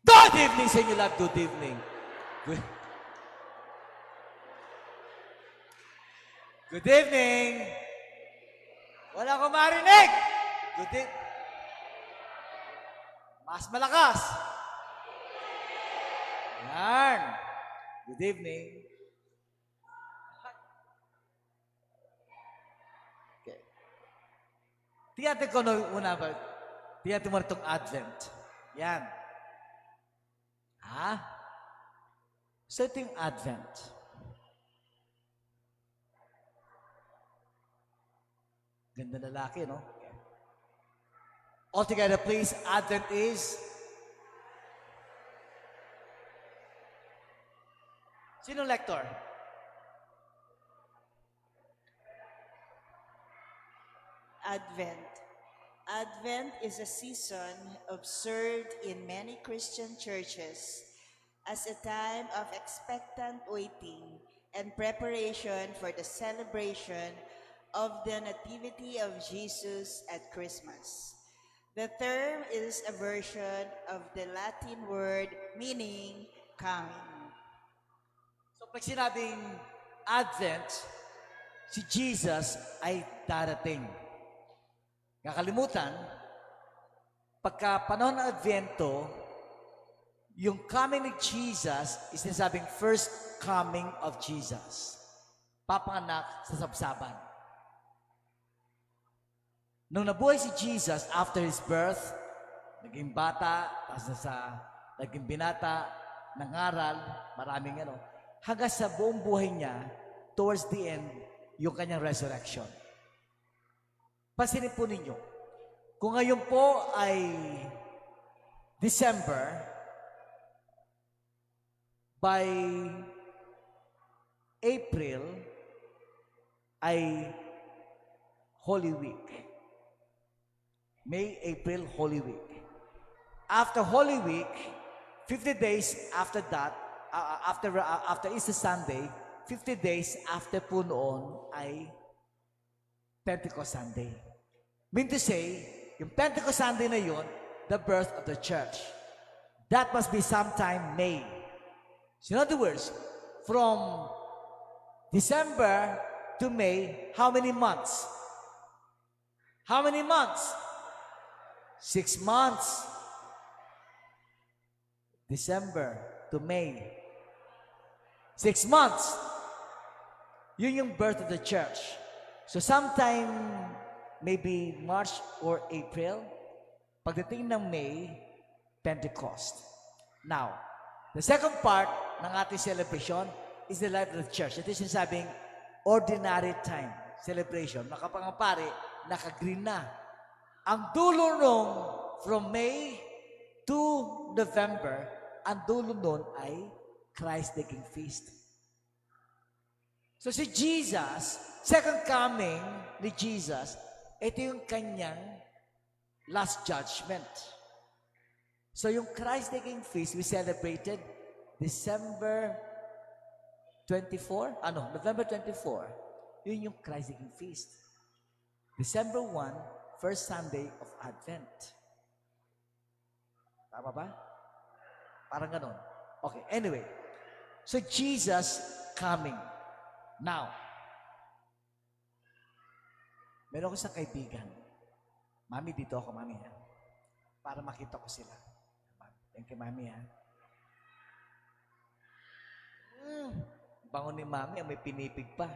Good evening sa inyo lahat. Good evening. Good, good evening. Wala akong marinig. Good evening. Mas malakas. Yan. Good evening. Okay. Tiyatin ko na una ba? Tiyatin mo na itong Advent. Yan. Ha? So ito yung Advent. Ganda lalaki, no? Okay. All together, please. Advent is... Sino lector? Advent. Advent is a season observed in many Christian churches as a time of expectant waiting and preparation for the celebration of the Nativity of Jesus at Christmas. The term is a version of the Latin word meaning coming. So pag sinabing Advent, si Jesus ay darating. Kakalimutan, pagka panahon ng Advento, yung coming ni Jesus is sinasabing first coming of Jesus. Papanganak sa sabsaban. Nung nabuhay si Jesus after his birth, naging bata, naging binata, nangaral, maraming hanggang sa buong buhay niya, towards the end, yung kanyang resurrection. Pansinin po ninyo, kung ngayon po ay December, by April ay Holy Week. May, April, Holy Week. After Holy Week, 50 days after that, after Easter Sunday, 50 days after po noon ay Pentecost Sunday. Mean to say, yung Pentecost Sunday na yun, the birth of the church. That must be sometime May. So in other words, from December to May, how many months? How many months? 6 months. December to May. 6 months. Yun yung birth of the church. So sometime, maybe March or April, pagdating ng May, Pentecost. Now, the second part ng ating celebration is the life of the church. Ito yung sinasabing ordinary time celebration. Nakapangapari, naka-green na. Ang dulo nung from May to November, ang dulo nun ay Christ the King Feast. So si Jesus, second coming ni Jesus, ito yung kanyang last judgment. So yung Christ the King Feast, we celebrated December 24, November 24. Yun yung Christ the King Feast. December 1, first Sunday of Advent. Tama ba? Parang ganon. Okay, anyway. So Jesus coming. Now, meron ko sa kaibigan. Mami, dito ako, Mami. Ha? Para makita ko sila. Thank you, Mami. Ha? Bango ni Mami, may pinipig pa.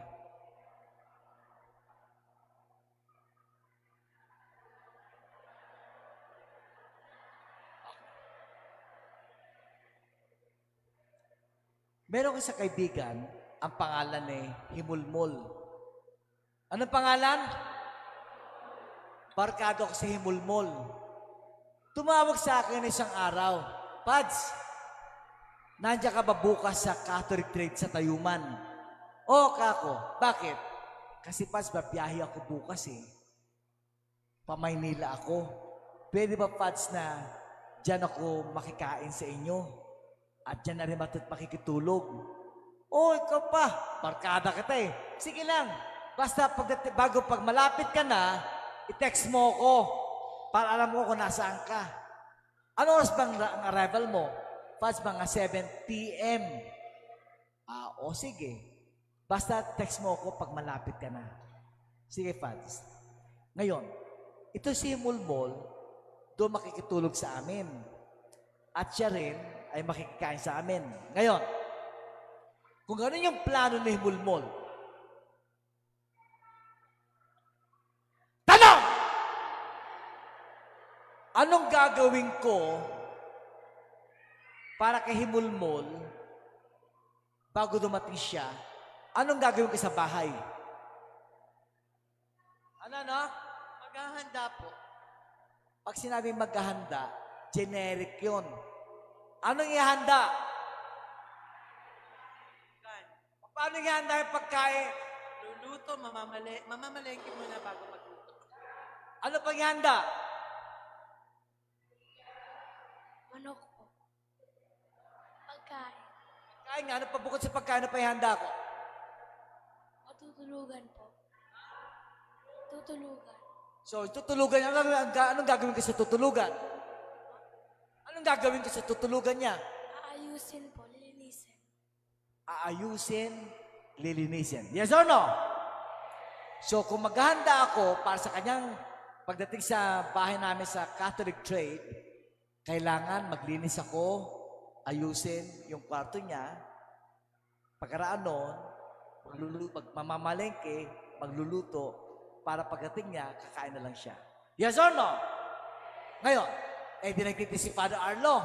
Meron ko sa kaibigan, ang pangalan ay Himulmol. Anong pangalan? Barkado ko sa Himulmol. Tumawag sa akin isang araw, Pads, nandiyan ka ba bukas sa Catholic Trade sa Tayuman? Oo, kako. Bakit? Kasi Pads, babiyahe ako bukas eh. Pamaynila ako. Pwede ba Pads na dyan ako makikain sa inyo? At dyan na rin makikitulog? Oh, ikaw pa. Barkada kita eh. Sige lang. Basta pag malapit ka na, i-text mo ako para alam mo kung nasaan ka. Ano oras bang ang arrival mo? Fads, mga 7 p.m. O sige. Basta text mo ako pag malapit ka na. Sige, Fads. Ngayon, ito si Mulmol, doon makikitulog sa amin. At siya rin ay makikikain sa amin. Ngayon, kung ano yung plano ni Mulmol, tanong! Anong gagawin ko para kay Himulmol bago dumating siya? Anong gagawin ko sa bahay? Ano? Maghahanda po. Pag sinabing maghahanda, generic yun. Anong ihanda? Paano ihanda yung pagkain? Luluto, mamamalengke muna bago magluto. Ano pang ihanda? Manok po. Pagkain. Pagkain nga, ano pa bukod sa pagkain na pa ihanda ko? Matutulugan po. Tutulugan. So, tutulugan niya. Anong gagawin ko sa tutulugan? Anong gagawin ko sa tutulugan niya? Aayusin po, lilinisin. Aayusin, lilinisin. Yes or no? So, kung maghahanda ako para sa kanyang pagdating sa bahay namin sa Catholic Trade, kailangan maglinis ako, ayusin yung kwarto niya. Pagkaraan noon, mamamalengke, magluluto, para pagdating niya, kakain na lang siya. Yes or no? Ngayon, dinagtiti si Father Arlo.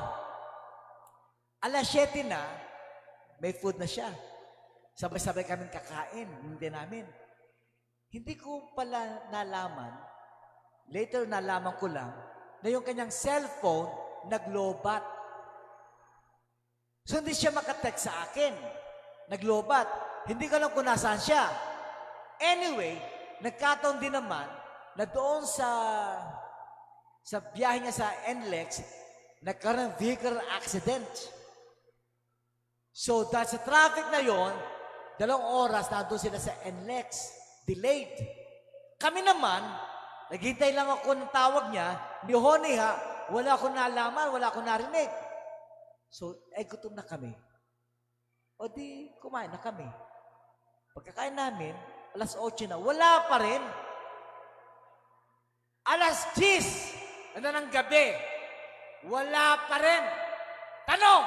Alas 7 na, may food na siya. Sabay-sabay kaming kakain, hindi namin. Hindi ko pala nalaman, later nalaman ko lang, na yung kanyang cellphone naglobat. So hindi siya makatext sa akin. Naglobat. Hindi ko alam kung nasaan siya. Anyway, nagkataon din naman na doon sa biyahe niya sa NLEX, nagkaroon ng vehicle accident. So, dahil sa traffic na yon, 2 oras nandun sila sa NLEX. Delayed. Kami naman, naghintay lang ako ng tawag niya, ni Honey ha, wala akong nalaman, wala akong narinig. So, gutom na kami. O di, kumain na kami. Pagkakain namin, alas 8 na, wala pa rin. Alas 10 ng gabi, wala pa rin. Tanong,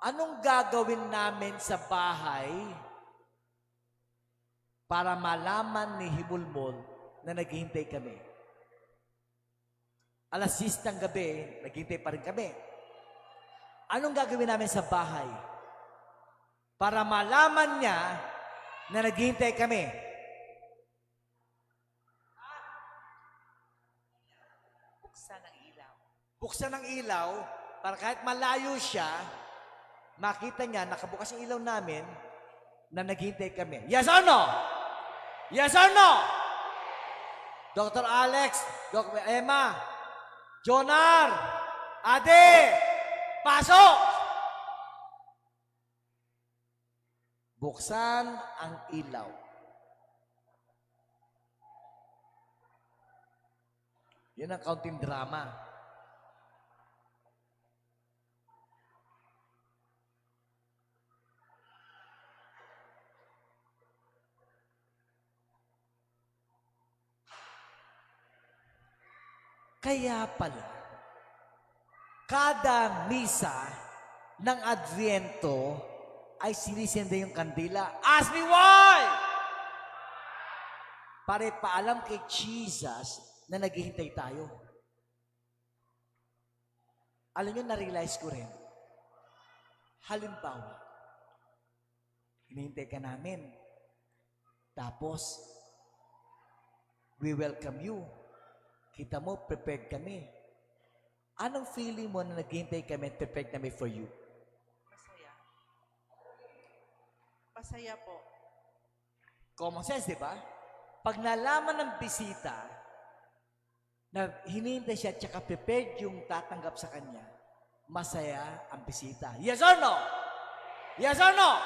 anong gagawin namin sa bahay para malaman ni Himulmol na naghihintay kami? Alas 10 ng gabi, naghihintay pa rin kami. Anong gagawin namin sa bahay para malaman niya na naghihintay kami? Buksan ang ilaw. Buksan ang ilaw para kahit malayo siya, makita niya, nakabukas yung ilaw namin na naghihintay kami. Yes or no? Yes or no? Dr. Alex, Dr. Emma, Jonar, Ade, pasok! Buksan ang ilaw. Yan ang kaunting drama. Kaya pala, kada misa ng Adviento ay sinisenda yung kandila. Ask me why! Para ipaalam kay Jesus na naghihintay tayo. Alam nyo, na-realize ko rin. Halimbawa, hinihintay ka namin. Tapos, we welcome you. Kita mo, prepared kami. Anong feeling mo na naghihintay kami at prepared kami for you? Masaya. Masaya po. Common sense, di ba? Pag nalaman ng bisita na hinihintay siya at saka prepared yung tatanggap sa kanya, masaya ang bisita. Yes or no? Yes or no?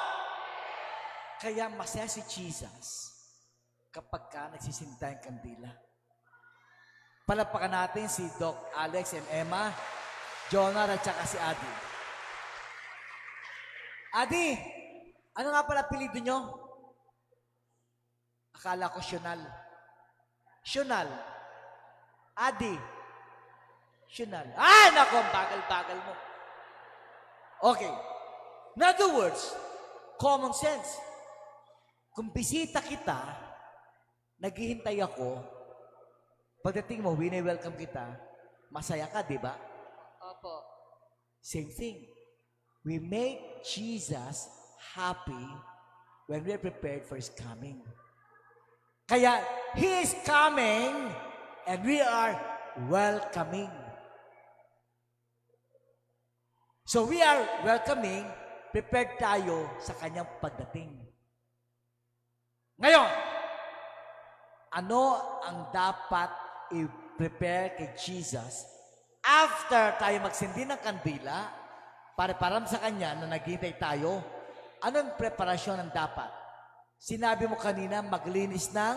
Kaya masaya si Jesus kapag ka nagsisinta yung kandila. Palapakan natin si Doc Alex and Emma, Jonah at saka si Adi. Adi, ano nga pala apelido nyo? Akala ko Shonal. Shonal. Adi. Shonal. Ah, nako, ang bagal-bagal mo. Okay. In other words, common sense. Kung bisita kita, naghihintay ako, pagdating mo, wini-welcome kita, masaya ka, di ba? Opo. Same thing. We make Jesus happy when we are prepared for His coming. Kaya, He is coming and we are welcoming. So we are welcoming, prepared tayo sa Kanyang pagdating. Ngayon, ano ang dapat i-prepare kay Jesus after tayo magsindi ng kandila para param sa Kanya na naghihintay tayo? Anong preparasyon ang dapat? Sinabi mo kanina, maglinis ng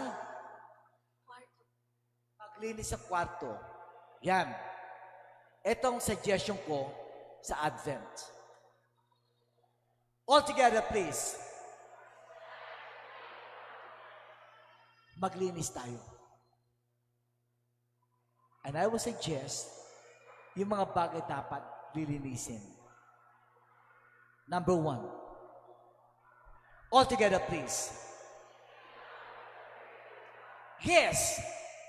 Kwarto. maglinis sa kwarto. Yan. Etong suggestion ko sa Advent. All together, please. Maglinis tayo. And I will suggest, yung mga bagay dapat lilinisin. Number 1. All together, please. Yes!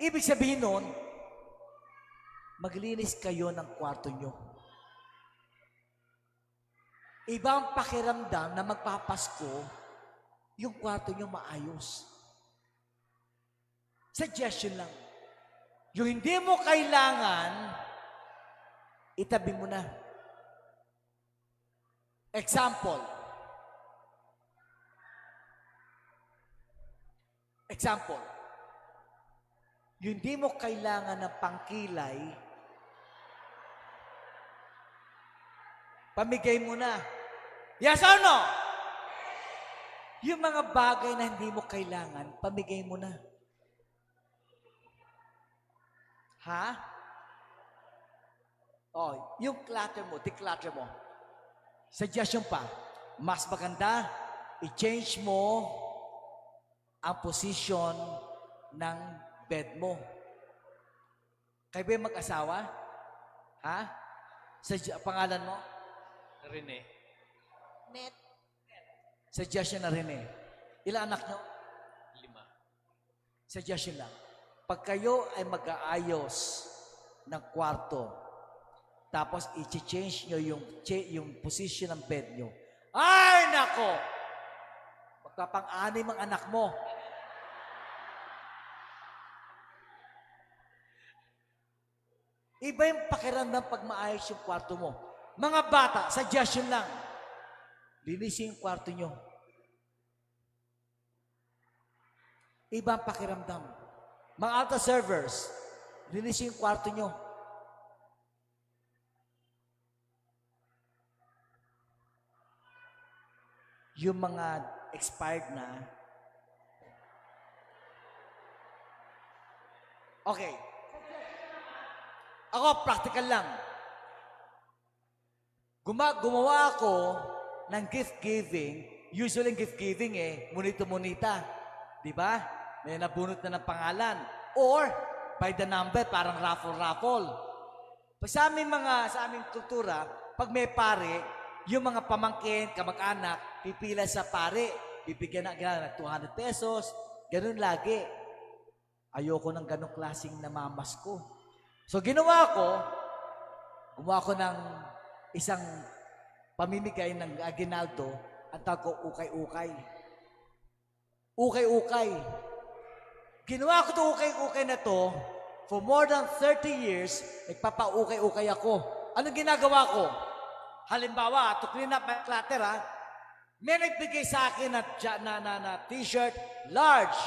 Ibig sabihin nun, maglinis kayo ng kwarto nyo. Ibang pakiramdam na magpapasko, yung kwarto nyo maayos. Suggestion lang. Yung hindi mo kailangan, itabi mo na. Example. Yung hindi mo kailangan ng pangkilay, pamigay mo na. Yes or no? Yung mga bagay na hindi mo kailangan, pamigay mo na. Ha? Oh, yung clutter mo, declutter mo. Suggestion pa, mas maganda, i-change mo ang position ng bed mo. Kayo ba yung mag-asawa? Ha? Pangalan mo? Rene. Net. Suggestion na rin eh. Ilang anak nyo? 5. Suggestion lang. Pag kayo ay mag-aayos ng kwarto, tapos i-change nyo yung position ng bed nyo, ay nako! Magpapang-anim ang anak mo. Iba yung pakiramdam pag maayos yung kwarto mo. Mga bata, suggestion lang. Linisin yung kwarto nyo. Iba ang pakiramdam. Mga altar servers, linisin yung kwarto nyo. Yung mga expired na. Okay. Ako, practical lang. Gumawa ako ng gift giving. Usually, gift giving munito-munita. Di ba? May nabunot na ng pangalan. Or, by the number, parang raffle-raffle. Sa aming kultura, pag may pare, yung mga pamangkin, kamag-anak, pipila sa pare. Bibigyan ng 200 pesos. Ganun lagi. Ayoko ng ganong klaseng namamas ko. So, gumawa ko ng isang pamimigay ng aginaldo, ang tawag ko ukay-ukay. Ukay-ukay. Ginawa ko itong ukay-ukay na to, for more than 30 years, nagpapa-ukay-ukay ako. Anong ginagawa ko? Halimbawa, to clean up my clutter, may nagbigay sa akin na t-shirt, large.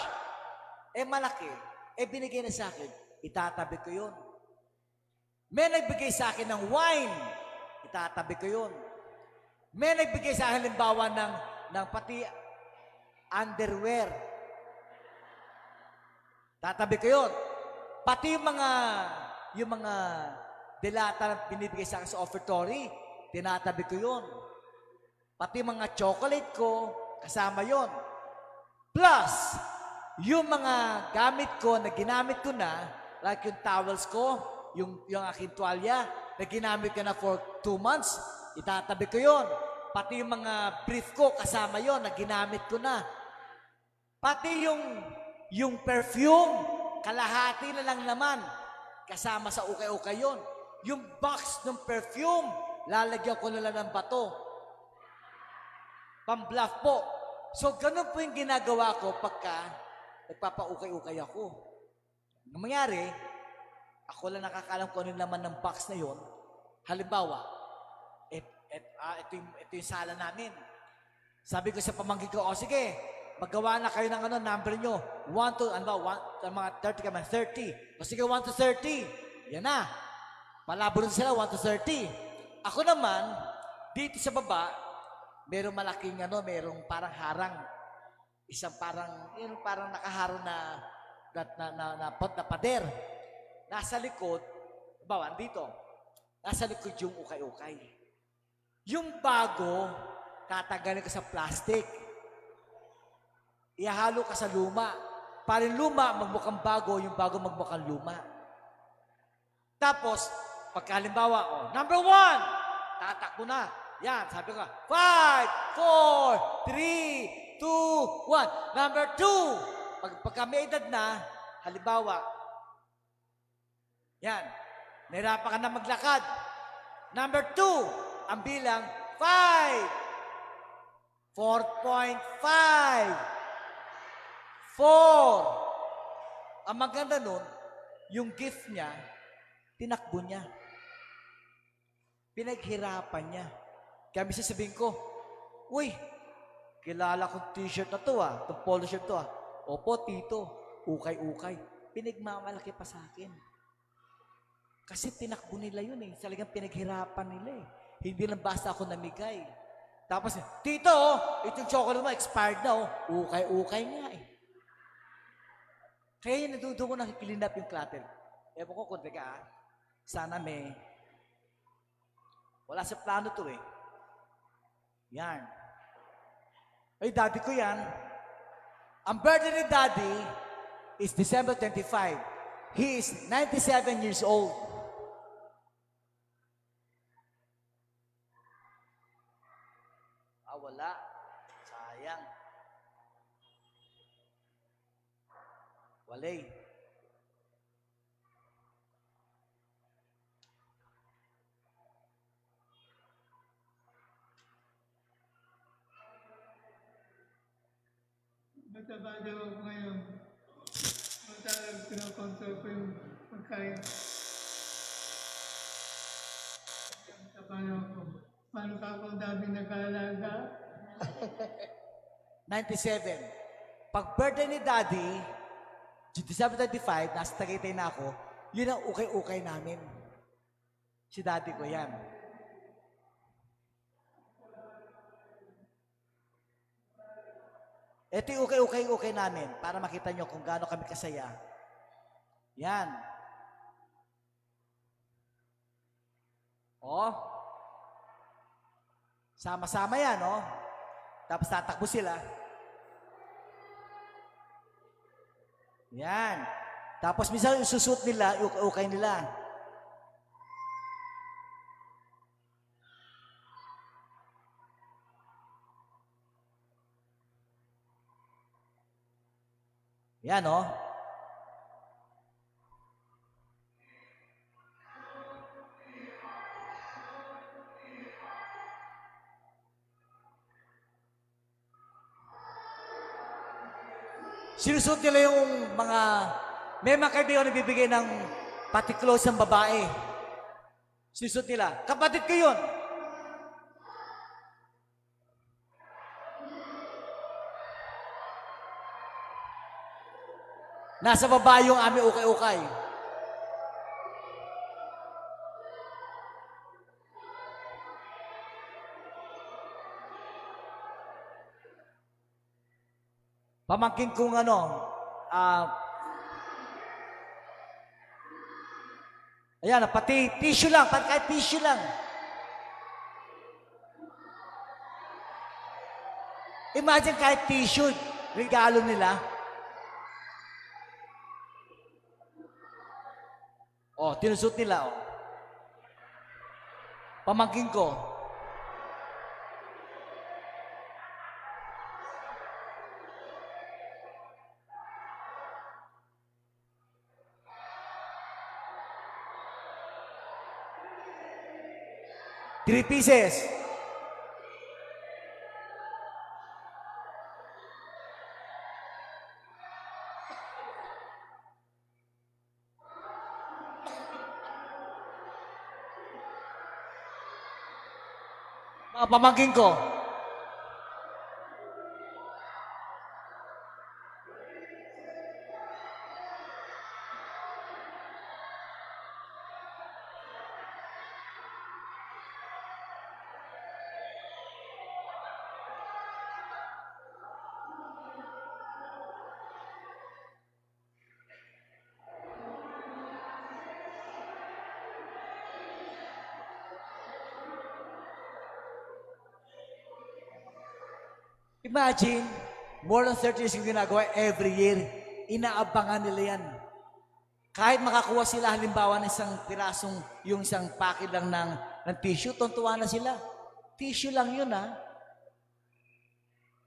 Malaki. Binigay na sa akin. Itatabi ko yun. May nagbigay sa akin ng wine. Itatabi ko yun. May nagbigay sa akin, halimbawa, ng pati underwear. Tatabi ko yun. Pati yung mga delata na binibigay sa akin sa offertory, tinatabi ko yun. Pati mga chocolate ko, kasama yon. Plus, yung mga gamit ko na ginamit ko na, like yung towels ko, yung aking tuwalya, na ginamit ko na for 2 months, itatabi ko yon. Pati yung mga brief ko, kasama yon na ginamit ko na. Pati yung perfume, kalahati na lang naman, kasama sa ukay-ukay yon. Yung box ng perfume, lalagyan ko na lang ng bato. Pambluff po. So, ganun po yung ginagawa ko pagka nagpapaukay-ukay ako. Ang mangyari, ako lang nakakalam kung ano yung laman ng box na yon. Halimbawa, ito yung sala namin. Sabi ko sa pamangkin ko, o sige, maggawa na kayo ng number nyo. 1 to, mga 30 kami, 30. O sige, 1 to 30. Yan na. Malabo rin sila, 1 to 30. Ako naman, dito sa baba, merong malaking merong parang harang. Isang parang nakaharang na pader. Nasa likod, dito, nasa likod yung ukay-ukay. Yung bago, tatanggalin ka sa plastic. Ihalo ka sa luma. Para yung luma, magmukhang bago, yung bago magmukhang luma. Tapos, pagkalimbawa, number 1, tatakbo na. Yan, sabi ko, 5, 4, 3, 2, 1. Number 2, pagka may edad na, halimbawa, yan, nahirapan ka na maglakad. Number 2, ang bilang 5, 4.5, 4. Ang maganda nun, yung gift niya, tinakbo niya. Pinaghirapan niya. Kaya minsan sabihin ko, uy, kilala kong t-shirt na to itong polo shirt to Opo, tito, ukay-ukay. Pinagmamalaki pa sa akin. Kasi tinakbo nila yun Talagang pinaghirapan nila Hindi lang basta ako namigay. Tapos, tito, itong chocolate mo, expired na Ukay-ukay nga Kaya yun, doon ko nakikilin up yung clutter. Ewan ko kung sana wala sa plano to Yan. Ay, daddy ko yan. Ang birthday ni daddy is December 25. He is 97 years old. Wala. Sayang. Walay. Mataba daw ako ngayon. Matalag pinakonsol ko yung pagkain. Mataba na ako. Paano ka akong dami nag-aalaga? 97. Pag birthday ni daddy, December 25, nasa Tagaytay na ako, yun ang ukay-ukay namin. Si daddy ko yan. Ito yung ukay-ukay namin para makita nyo kung gaano kami kasaya. Yan. Sama-sama yan, Tapos tatakbo sila. Yan. Tapos minsan yung susut nila, ukay nila. Yan, Sinusot nila yung may mga kaibigan na bibigay ng patiklos ng babae. Sinusot nila, kapatid ko yun. Nasa baba yung aming ukay-ukay. Pamangkin kong Ayan, pati tissue lang, pati kahit tissue lang. Imagine kahit tissue, regalo nila. Oh, tinusot nila, oh. Pamangkin ko. Three pieces. Mga pamangkin ko. Imagine, more than 30 years yung ginagawa every year. Inaabangan nila yan. Kahit makakuha sila halimbawa ng isang pirasong, yung isang packet lang ng tissue, tontuwa na sila. Tissue lang yun, ha?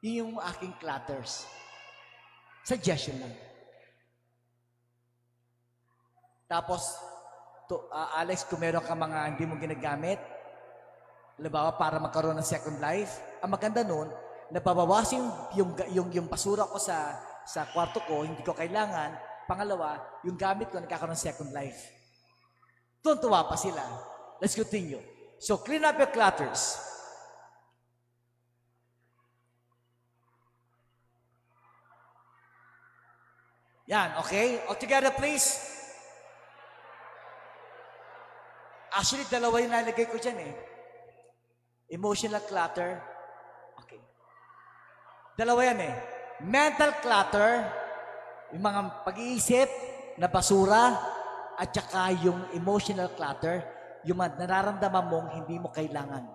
Yun yung aking clutters. Suggestion lang. Tapos, Alex, kung meron ka mga hindi mo ginagamit, halimbawa para magkaroon ng second life, ang maganda nun, nababawasin yung basura ko sa kwarto ko, hindi ko kailangan. Pangalawa, yung gamit ko nagkakaroon ng second life. Tuntua pa sila. Let's continue. So, clean up your clutters. Yan, okay? All together, please. Actually, dalawa yung nalagay ko dyan eh. Emotional clutter. Okay. Dalawa yan eh. Mental clutter, yung mga pag-iisip na basura, at saka yung emotional clutter, yung nararamdaman mong hindi mo kailangan.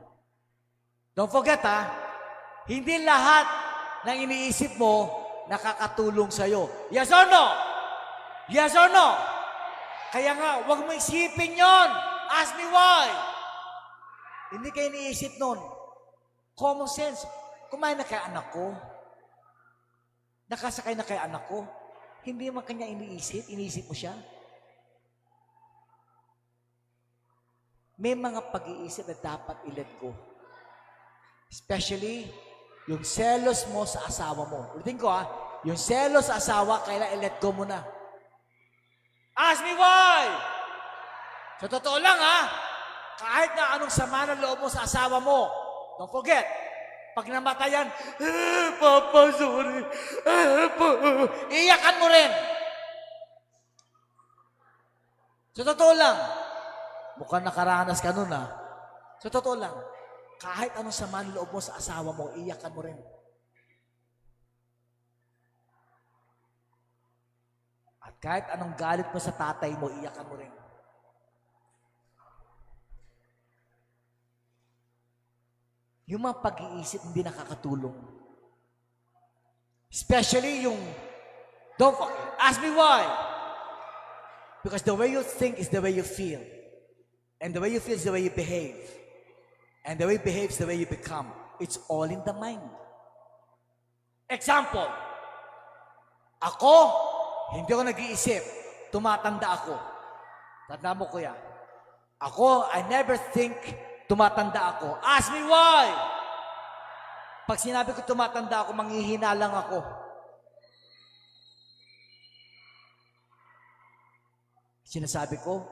Don't forget hindi lahat ng iniisip mo nakakatulong sa'yo. Yes or no? Yes or no? Kaya nga, huwag mo isipin yon. Ask me why. Hindi kayo iniisip nun. Common sense. Kumain na kay anak ko. Nakasakay na kay anak ko. Hindi mo kanya iniisip mo siya. May mga pag-iisip na dapat i-let go. Especially, yung selos mo sa asawa mo. Ulitin ko yung selos sa asawa, kailangan i-let go mo na. Ask me why! Sa totoo lang kahit na anong sama ng loob mo sa asawa mo, don't forget, pag namatayan, Papa, sorry. Iyakan mo rin. Sa totoo lang, mukhang nakaranas ka nun Sa totoo lang, kahit anong sama ng loob mo sa asawa mo, iyakan mo rin. At kahit anong galit mo sa tatay mo, iyakan mo rin. Yung mga pag-iisip hindi nakakatulong. Especially yung, don't ask me why. Because the way you think is the way you feel. And the way you feel is the way you behave. And the way you behave is the way you become. It's all in the mind. Example, ako, hindi ako nag-iisip. Tumatanda ako. Tanda mo, kuya. Ako, I never think tumatanda ako. Ask me why! Pag sinabi ko tumatanda ako, manghihina lang ako. Sinasabi ko,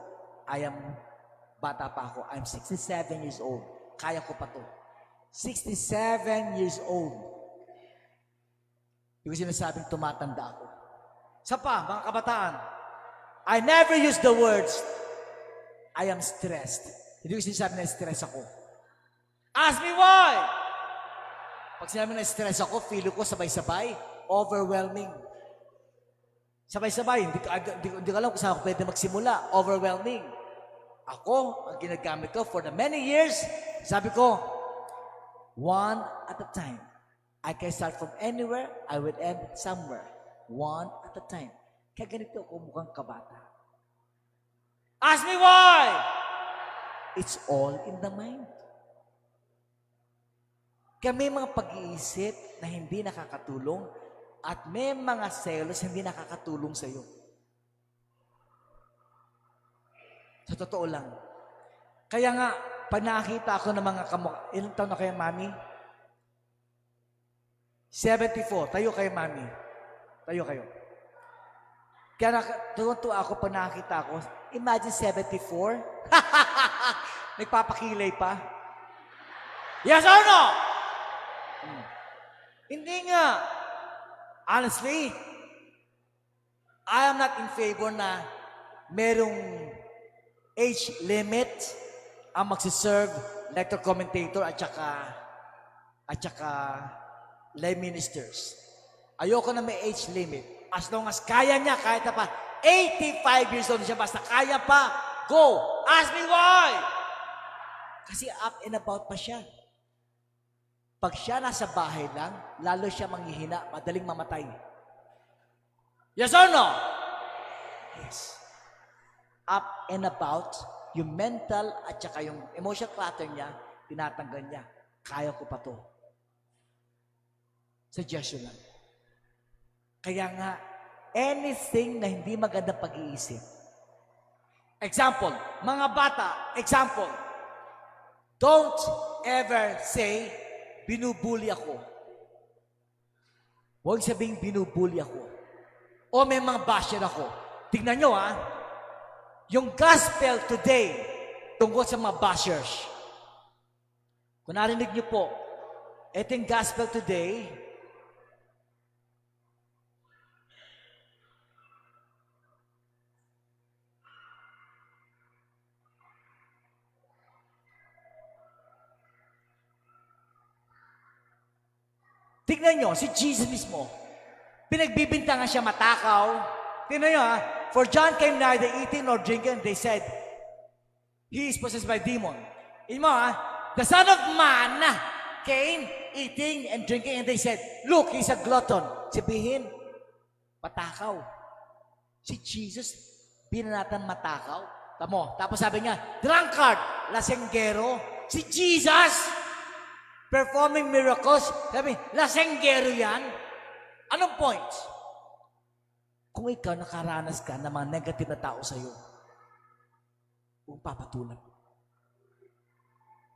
bata pa ako. I'm 67 years old. Kaya ko pa to. 67 years old. Yung sinasabing tumatanda ako. Sa pa, mga kabataan, I never use the words, I am stressed. Hindi ko sinasabi na stress ako. Ask me why! Pag sinabi na stress ako, feel ko sabay-sabay, overwhelming. Sabay-sabay, hindi ko alam kung saan ako pwede magsimula. Overwhelming. Ako, ang ginagamit ko for the many years, sabi ko, one at a time. I can start from anywhere, I will end somewhere. One at a time. Kaya ganito ako mukhang kabata. Ask me why! It's all in the mind. Kaya may mga pag-iisip na hindi nakakatulong at may mga selos hindi nakakatulong sa iyo. Sa totoo lang. Kaya nga, pag nakakita ako ng mga kamukha, ilang taon na kayo, Mami? 74. Tayo kayo, Mami. Tayo kayo. Kaya tuwa ako pag nakakita ako. Imagine 74. Nagpapakilay pa. Yes or no? Hindi nga. Honestly, I am not in favor na merong age limit ang magsiserve lector commentator at saka lay ministers. Ayoko na may age limit. As long as kaya niya, kahit na pa 85 years old siya, basta kaya pa, go! Ask me why! Kasi up and about pa siya. Pag siya nasa bahay lang, lalo siya manghihina, madaling mamatay. Yes or no? Yes. Up and about, yung mental at saka yung emotional clutter niya, tinatanggal niya. Kaya ko pa to. Suggestion lang. Kaya nga, anything na hindi magandang pag-iisip. Example, mga bata, example, don't ever say, binubuli ako. Huwag sabing binubuli ako. O may mga basher ako. Tignan nyo yung gospel today tungkol sa mga bashers. Kung narinig nyo po, ito yung gospel today. Tignan nyo, si Jesus mismo, pinagbibintangan siya matakaw. Tignan nyo for John came neither eating nor drinking, they said, he is possessed by demon. Tignan mo the Son of Man came eating and drinking and they said, look, he's a glutton. Sabihin, matakaw. Si Jesus, binanatan matakaw. Tamo, tapos sabi niya, drunkard, lasenggero. Si Jesus, performing miracles, sabi, lasenggero yan. Anong point? Kung ikaw nakaranas ka ng mga negative na tao sa'yo, kung papatulan,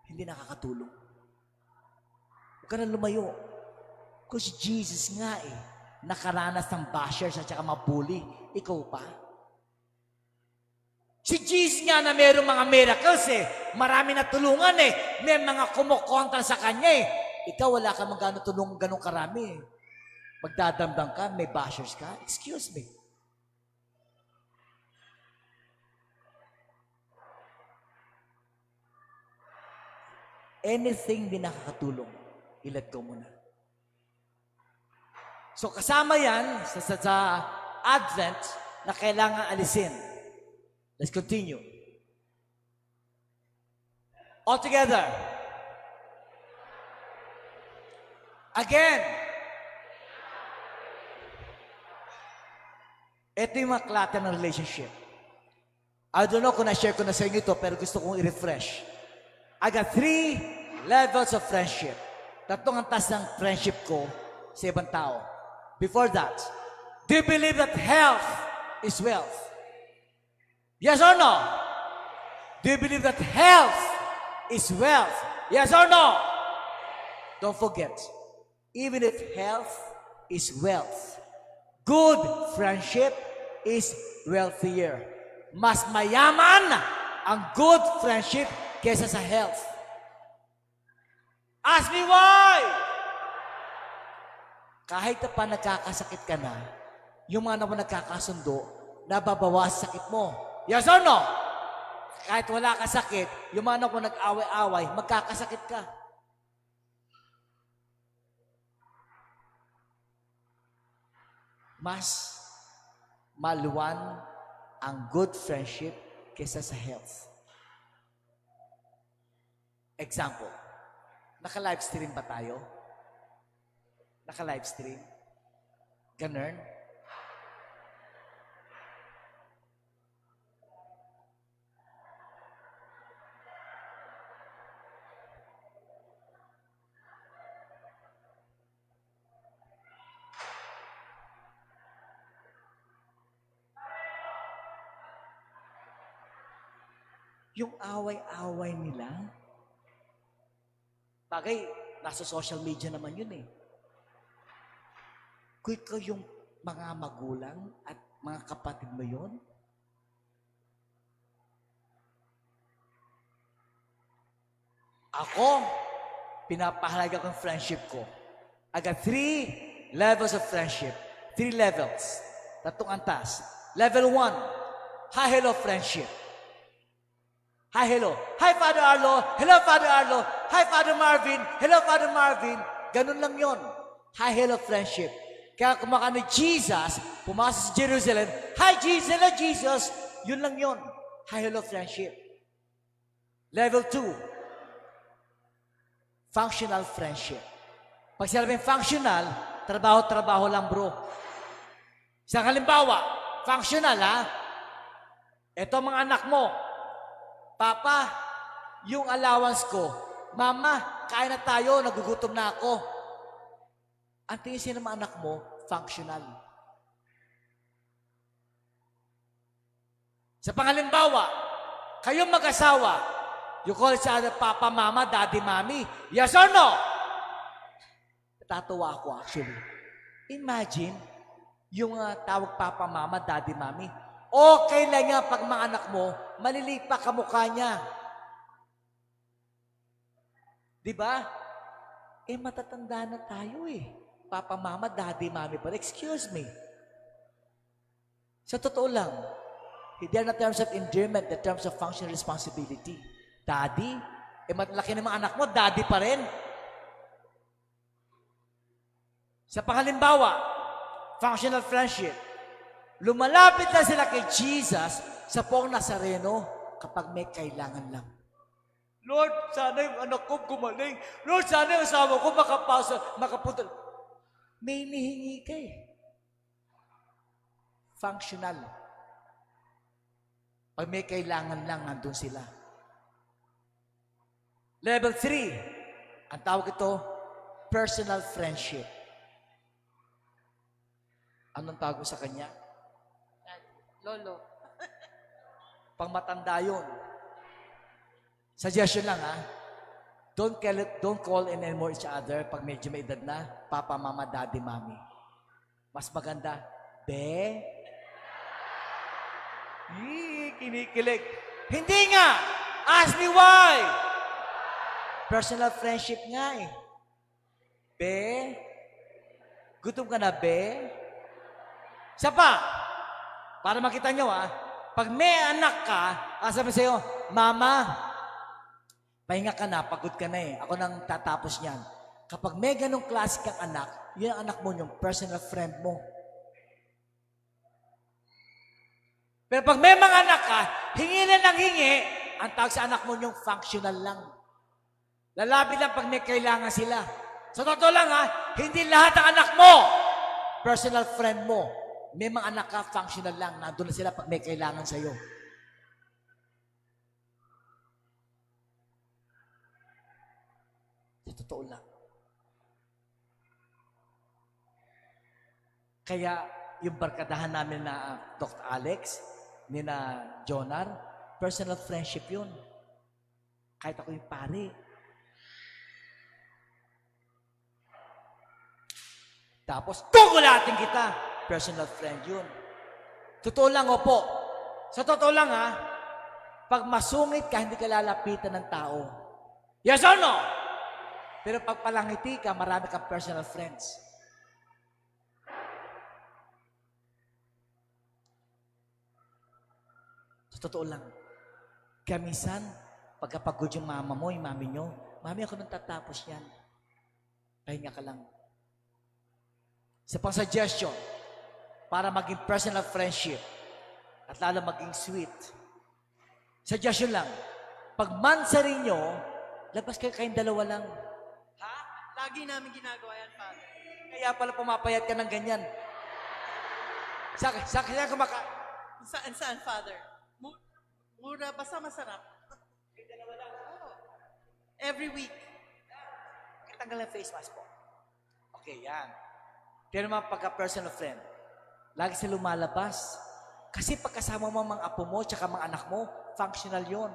hindi nakakatulong. Huwag ka na lumayo. Kung si Jesus nga nakaranas ng bashers at saka mabully, ikaw pa. Si Jesus nga na mayroong mga miracles marami na tulungan may mga kumukontra sa kanya Ikaw wala ka magano tulong ganong karami Magdadamdam ka, may bashers ka. Excuse me. Anything di nakakatulong, i-let go muna. So kasama yan sa Advent na kailangan alisin. Let's continue. All together. Again. Ito yung mga klate ng relationship. I don't know kung na-share ko na sa inyo ito, pero gusto kong i-refresh. I got 3 levels of friendship. Tatlong antas ng friendship ko sa ibang tao. Before that, do you believe that health is wealth? Yes or no? Do you believe that health is wealth? Yes or no? Don't forget, even if health is wealth, good friendship is wealthier. Mas mayaman ang good friendship kesa sa health. Ask me why! Kahit na pa nagkakasakit ka na, yung mga naman nagkakasundo, nababawas sakit mo. Yes or no? Kahit wala ka sakit, yung mga naman nag-away-away, magkakasakit ka. Mas maluwan ang good friendship kesa sa health. Example, naka-livestream ba tayo? Naka-livestream? Ganun? Yung away-away nila, bagay, nasa social media naman yun eh. Kung ikaw yung mga magulang at mga kapatid mo yun, ako, pinapahalaga ko yung friendship ko. I got 3 levels of friendship. 3 levels. Tatlong antas. Level 1, high hello friendship. Hi, hello. Hi, Father Arlo. Hello, Father Arlo. Hi, Father Marvin. Hello, Father Marvin. Ganun lang yon. Hi, hello, friendship. Kaya kumaka ni Jesus, pumasok sa Jerusalem. Hi, Jesus. Hello, Jesus. Yun lang yon. Hi, hello, friendship. Level 2, functional friendship. Pag sinabing functional, trabaho-trabaho lang, bro. Isang halimbawa, functional, ha? Ito mga anak mo. Papa, yung allowance ko. Mama, kain na tayo, nagugutom na ako. Ang tingin siya ng mga anak mo, functional. Sa pangalimbawa, kayong mag-asawa, you call each other Papa, Mama, Daddy, Mommy. Yes or no? Natatawa ako actually. Imagine, yung tawag Papa, Mama, Daddy, Mommy. Okay lang nga pag mga anak mo, maliliit pa kamukha niya. Diba? Eh, matatanda na tayo eh. Papa, Mama, Daddy, Mommy. But excuse me. Sa totoo lang, hindi na terms of endearment, the terms of functional responsibility. Daddy, eh matlaki ng mga anak mo, Daddy pa rin. Sa pangalimbawa, functional friendship. Lumalapit na sila kay Jesus sa Poong Nazareno kapag may kailangan lang. Lord, sana yung anak ko gumaling. Lord, sana yung asawa ko makapunta. May hinihingi ka eh. Functional. Pag may kailangan lang, nandun sila. Level 3, ang tawag ito, personal friendship. Anong tawag mo sa kanya? Lolo. Pang matanda yun. Suggestion lang ha. Don't call in anymore each other pag medyo may edad na. Papa, Mama, Daddy, Mommy. Mas maganda. Be? Kinikilig. Hindi nga! Ask me why! Personal friendship nga eh. Be? Gutom ka na, be? Isa pa. Para makita nyo pag may anak ka, sabi sa'yo, Mama, pahinga ka na, pagod ka na eh. Ako nang tatapos niyan. Kapag may ganong klase kang anak, yun ang anak mo, yung personal friend mo. Pero pag may mga anak ka, hingi na ng hingi, ang tawag sa anak mo yung functional lang. Lalapit lang pag may kailangan sila. Sa totoo lang hindi lahat ng anak mo, personal friend mo. May mga anak ka, functional lang. Nandun na sila pag may kailangan sa'yo. Sa totoo lang. Kaya, yung barkadahan namin na Dr. Alex, ni na Jonar, personal friendship yun. Kahit ako yung pare. Tapos, kukulatin kita. Personal friend yun. Totoo lang, opo. Sa totoo lang, pag masungit ka, hindi ka lalapitan ng tao. Yes or no? Pero pag palangiti ka, marami kang personal friends. Sa totoo lang. Kamisan, pagkapagod yung mama mo, yung mami nyo, Mami, ako nang tatapos yan. Pahinga ka lang. Sa pang-suggestion, para maging personal friendship at lalo maging sweet. Suggestion lang, pag mansari nyo Labas kayo kayong dalawa lang. Lagi namin ginagawa yan, Father. Kaya pala pumapayat ka ng ganyan. Sa kanya kumakain. Saan, Father? Mura, basta masarap. Oo. Every week. Tanggal ng face mask po. Okay, yan. Pero mga pagka-personal friend, lagi sila lumalabas. Kasi pagkasama mo ang mga apo mo tsaka mga anak mo, functional yon.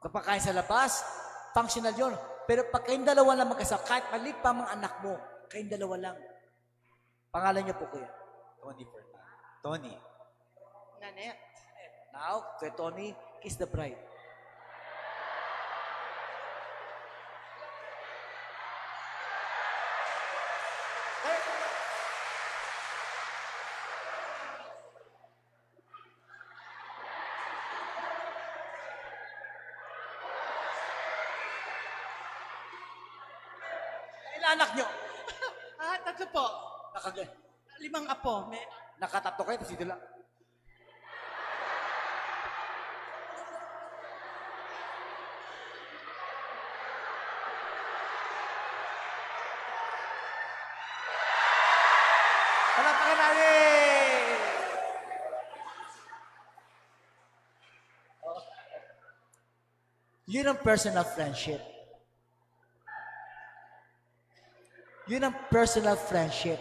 Kapag kain sa labas, functional yon. Pero pag kayong dalawa lang magkasama, kahit maliit pa mga anak mo, kayong dalawa lang. Pangalan niyo po, kuya? Tony Fernando. Tony. Nanette. Now, kay Tony, kiss the bride. Ilan anak nyo? Tatlo po. Nakag 5 apo. Nakatatlo kayo, tapos dito lang. Palapakan natin! Yun ang personal friendship. Yun ang personal friendship.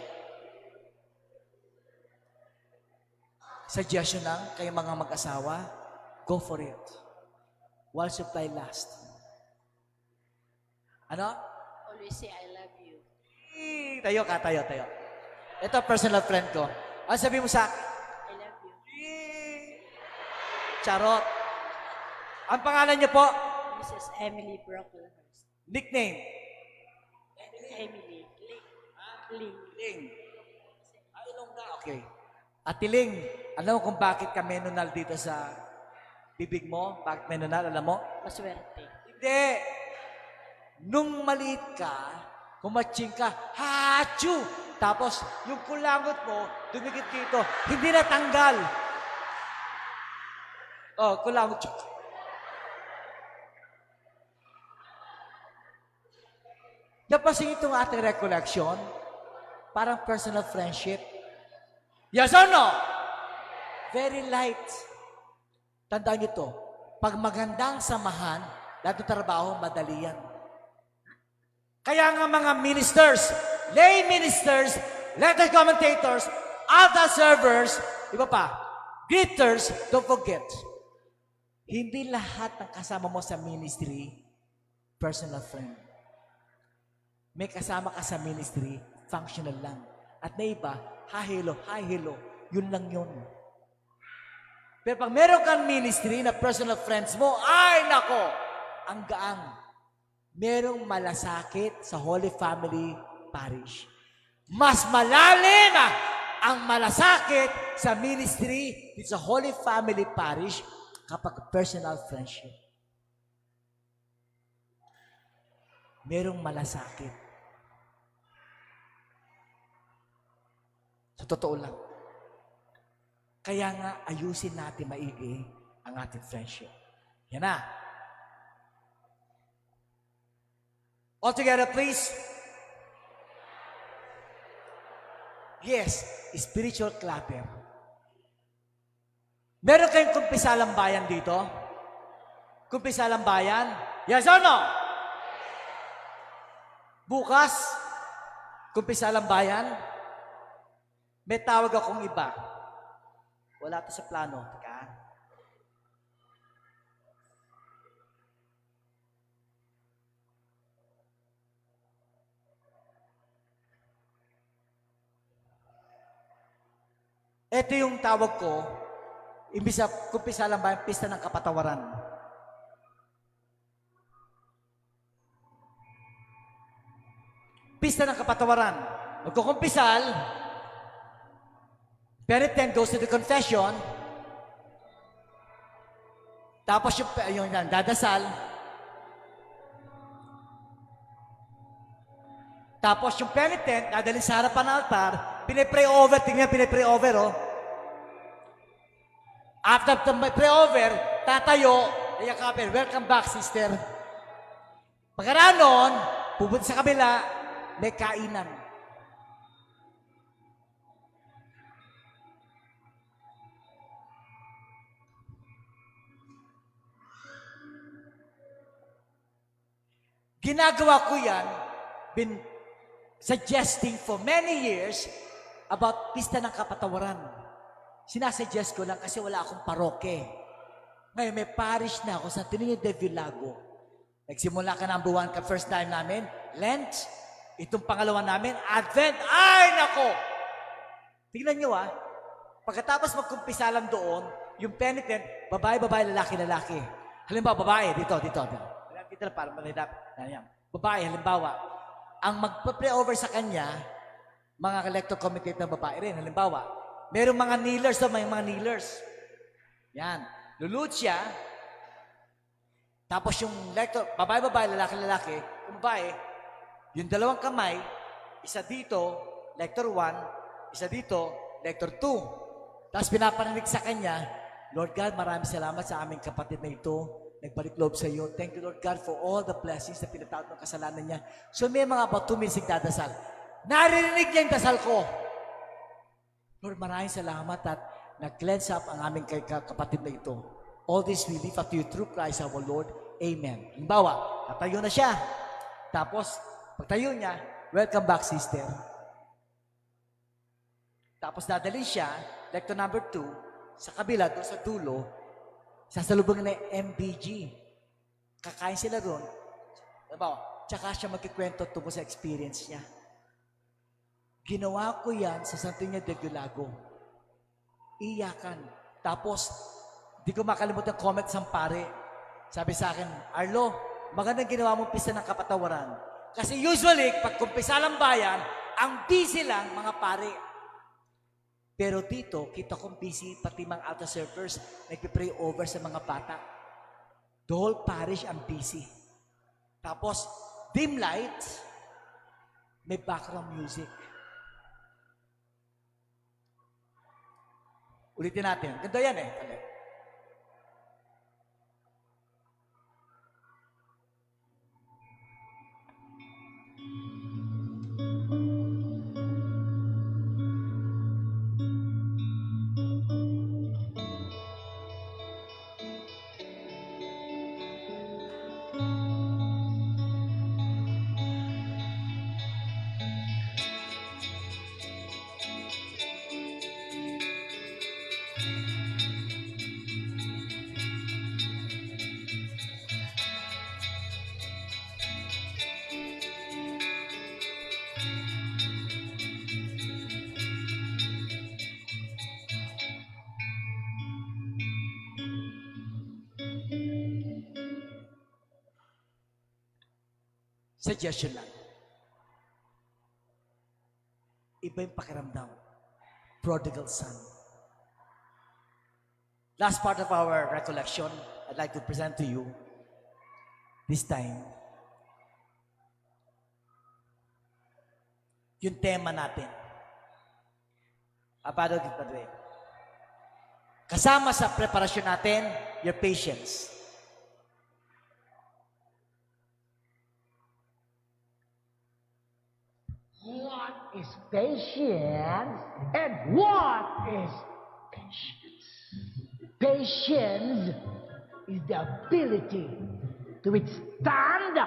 Suggestion lang, kayo mga mag-asawa, go for it. While supply last. Ano? Always say, I love you. Tayo ka, tayo. Ito personal friend ko. Ano sabi mo sa akin? I love you. Charot. Ang pangalan niyo po? Mrs. Emily Brocklehurst. Nickname? Emily. Ling. Ling. Okay. Atiling, alam mo kung bakit ka menonal dito sa bibig mo? Bakit menonal, alam mo? Maswerte. Hindi. Nung maliit ka, kumatsing ka, hachu! Tapos, yung kulangot mo, dumikit dito, hindi natanggal. Oh, kulangot. Napansin itong ating recollection, parang personal friendship. Yes or no? Very light. Tandaan nyo to, pag magandang samahan, lahat ng trabaho, madali yan. Kaya nga mga ministers, lay ministers, letter commentators, altar servers, iba pa, greeters, don't forget, hindi lahat ng kasama mo sa ministry, personal friend. May kasama ka sa ministry, functional lang. At may iba, hi hello, yun lang yun. Pero pag meron kang ministry na personal friends mo, ay nako, ang gaang. Merong malasakit sa Holy Family Parish. Mas malalim ang malasakit sa ministry sa Holy Family Parish kapag personal friendship. Merong malasakit. Sa totoo lang. Kaya nga, ayusin natin maigi ang ating friendship. Yan na. All together, please. Yes, spiritual clapper. Meron kayong kumpisalang bayan dito? Kumpisalang bayan? Yes or no? Bukas, kumpisalang bayan? May tawag akong iba. Wala to sa plano. Teka. Ito yung tawag ko, imbis na kumpisa lang ba yung pista ng kapatawaran. Pista ng kapatawaran. Magkukumpisal, penitent goes to the confession, tapos yung dadasal, tapos yung penitent, dadalhin sa harapan ng altar, pinipray over, tingnan pinipray over, oh. After the pray over, tatayo, yakapin, welcome back, sister. Pagkaraan noon, pupunta sa kabila, may kainan. Ginagawa ko yan, been suggesting for many years about pista ng kapatawaran. Sinasuggest ko lang kasi wala akong paroke. Ngayon may parish na ako sa Trinidad de Villago. Nagsimula ka number 1 ka first time namin, Lent. Itong pangalawa namin, Advent. Ay, nako! Tingnan nyo pagkatapos magkumpisa lang doon, yung penitent, babae, lalaki. Halimbawa, babae, dito. Dito na para malidap. Babae, halimbawa, ang magpa-pray over sa kanya, mga collector committee ng babae rin. Halimbawa, merong mga kneelers may mga kneelers. Yan. Lulud siya. Tapos yung lector, babae, lalaki. Yung babae, yung dalawang kamay, isa dito, lector 1, isa dito, lector 2. Tapos pinapaninig sa kanya, Lord God, maraming salamat sa aming kapatid na ito. Nagbalik loob sa iyo. Thank you, Lord God, for all the blessings na pinatawad ng kasalanan niya. So may mga about 2 minutes nagdadasal. Narinig niya yung dasal ko. Lord, maraming salamat at nag-cleanse up ang aming kapatid na ito. All this we lift up to you through Christ our Lord. Amen. Halimbawa, tatayo na siya. Tapos, pagtayo niya, welcome back, sister. Tapos dadalhin siya, lector number 2, sa kabila, doon sa dulo, sasalubong na MBG. Kakain sila doon. Halimbawa, tsaka siya magkikwento tungkol sa experience niya. Ginawa ko yan sa Santo Niño de Villago. Iyakan. Tapos, di ko makalimutan comment sa pare. Sabi sa akin, Arlo, magandang ginawa mong pista ng kapatawaran. Kasi usually, pag kumpisa lang bayan, ang busy lang mga pare. Pero dito, kita kong busy pati mga altar servers, nagpipray over sa mga bata. The whole parish ang busy. Tapos, dim light, may background music. Ulitin natin. Ganda yan eh. Suggestion lang. Iba yung pakiramdam. Prodigal son. Last part of our recollection, I'd like to present to you, this time, yung tema natin. Abado di Padre. Kasama sa preparasyon natin, your patience. What is patience and what is patience? Patience is the ability to withstand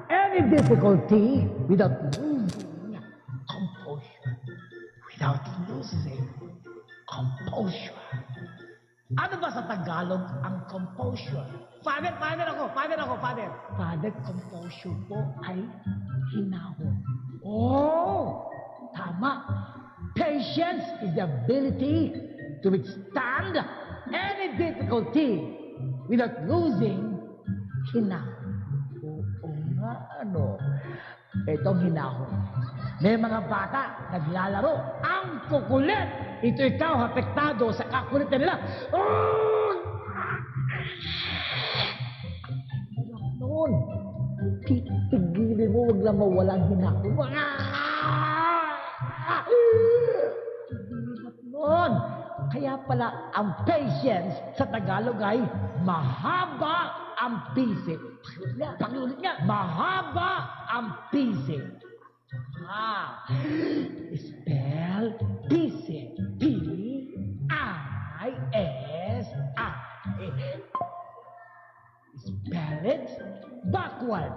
any difficulty without losing composure. Without losing composure. Ano ba sa Tagalog ang composure? Father, composure po ay hinahon. Oh, tama. Patience is the ability to withstand any difficulty without losing hinahon. Oo nga, ano? Itong hinahon. May mga bata naglalaro. Ang kukulit! Ito ikaw, apektado sa kakulitan nila. Oh! Noon, titigilin mo, wag lang mawalang hinahon. Noon, kaya pala ang patience sa Tagalog ay mahaba ang pise. Pakiulit nga. Mahaba ang pise. Spell pise. P-I-S-I. Spell it backward.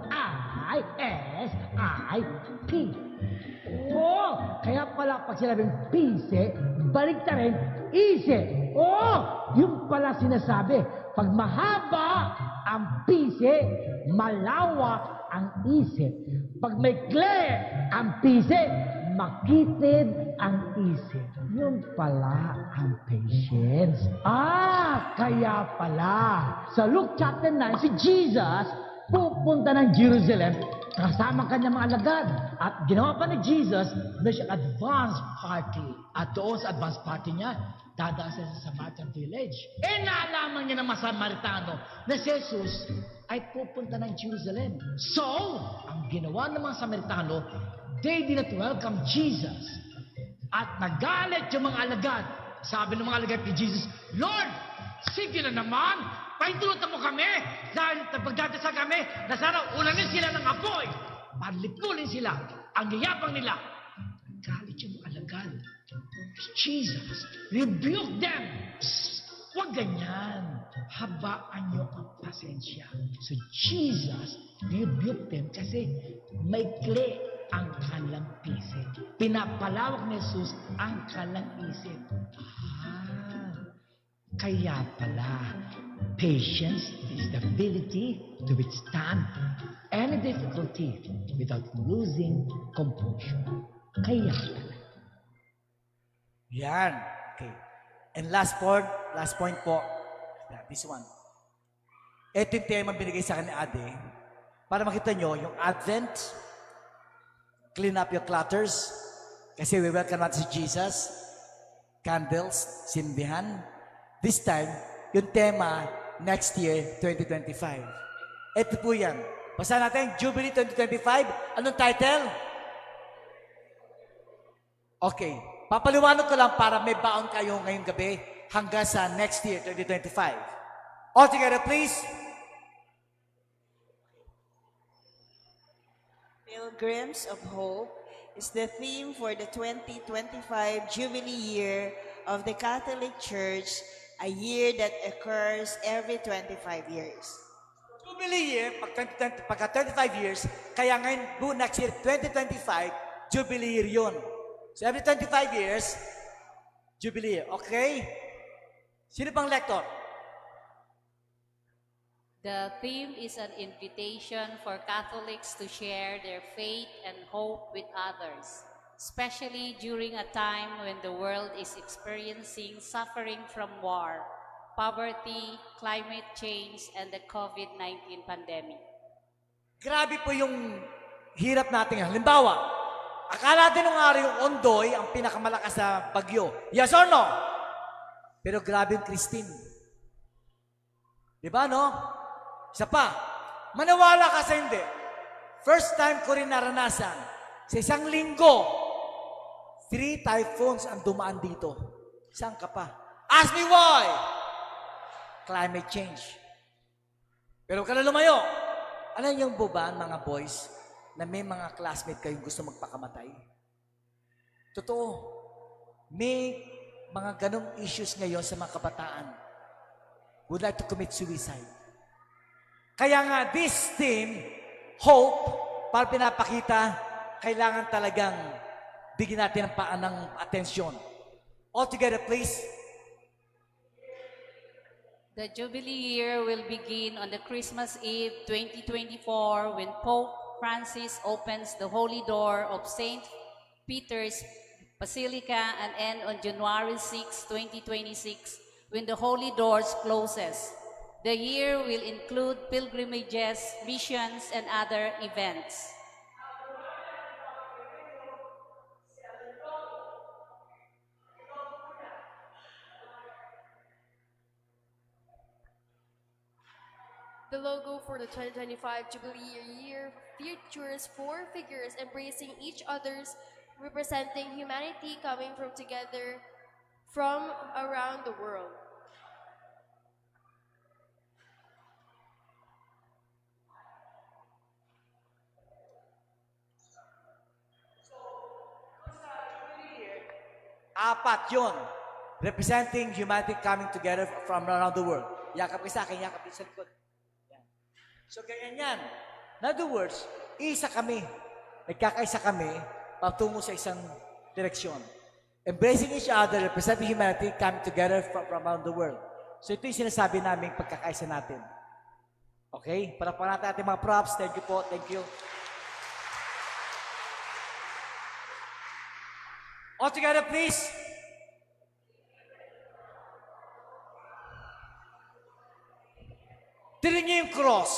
I-S-I-P. Kaya pala pag sinabing pise, balik na rin, ise. Yung pala sinasabi. Pag mahaba ang pise, malawak ang isip. Pag may clear ang pise, makitid ang isip. Yun pala ang patience. Kaya pala. Sa Luke chapter 9, si Jesus pupunta ng Jerusalem kasama kanyang mga alagad. At ginawa pa ni Jesus na siya advance party. At doon sa advance party niya, dadaan siya sa Samaritan village. Naalaman niya ng mga Samaritano na si Jesus ay pupunta ng Jerusalem. So, ang ginawa ng mga Samaritano, they did not welcome Jesus. At nagalit yung mga alagad. Sabi ng mga alagad kay Jesus, Lord, sige na naman, paintulutan mo kami dahil pagdadasal kami na sana ulanin sila ng apoy. Palipulin sila. Ang yayabang nila. Galit yung mga alagad. Jesus, rebuke them. Huwag ganyan. Habaan niyo ang pasensya. So Jesus rebuked them kasi maikli ang kanilang isip. Pinapalawak ni Jesus ang kanilang isip. Kaya pala, patience is the ability to withstand any difficulty without losing composure. Kaya pala. Yan. Okay. And last point po, this one. Ito yung tema binigay sa akin ni Ade para makita nyo yung Advent, clean up your clutters, kasi we welcome natin si Jesus, candles, simbihan. This time, yung tema, next year, 2025. Ito po yan. Basta natin, Jubilee 2025. Anong title? Okay. Papaliwanag ko lang para may baon kayo ngayong gabi hanggang sa next year, 2025. All together, please. Pilgrims of Hope is the theme for the 2025 Jubilee year of the Catholic Church, a year that occurs every 25 years. Jubilee year, pagka 25 years, kaya ngayon, next year, 2025, Jubilee year yun. So every 25 years, Jubilee year. Okay? Sino pang lector? The theme is an invitation for Catholics to share their faith and hope with others, especially during a time when the world is experiencing suffering from war, poverty, climate change, and the COVID-19 pandemic. Grabe po yung hirap natin. Halimbawa, akala din nung araw yung Ondoy ang pinakamalakas na bagyo. Yes or no? Pero grabe yung Christine. Di ba, no? Isa pa, manawala ka sa hindi. First time ko rin naranasan, sa isang linggo, 3 typhoons ang dumaan dito. Saan ka pa? Ask me why! Climate change. Pero huwag ka na lumayo. Alam yung buban, mga boys, na may mga classmate kayong gusto magpakamatay? Totoo. May mga ganong issues ngayon sa mga kabataan. Would like to commit suicide. Kaya nga, this team, hope, para pinapakita, kailangan talagang bigyan natin ng atensyon. All together, please. The Jubilee year will begin on the Christmas Eve 2024 when Pope Francis opens the Holy Door of St. Peter's Basilica and end on January 6, 2026 when the Holy Doors closes. The year will include pilgrimages, missions, and other events. The logo for the 2025 Jubilee year features 4 figures embracing each other's, representing humanity coming from together from around the world. Apat yun. Representing humanity coming together from around the world. Yakap kayo sa akin, yakap kayo sa likod. Yan. So, ganyan yan. In other words, isa kami. Nagkakaisa kami patungo sa isang direksyon. Embracing each other, representing humanity, coming together from around the world. So, ito yung sinasabi namin pagkakaisa natin. Okay? Para natin ating mga props. Thank you po. Thank you. All together, please. Tignan niyo yung cross.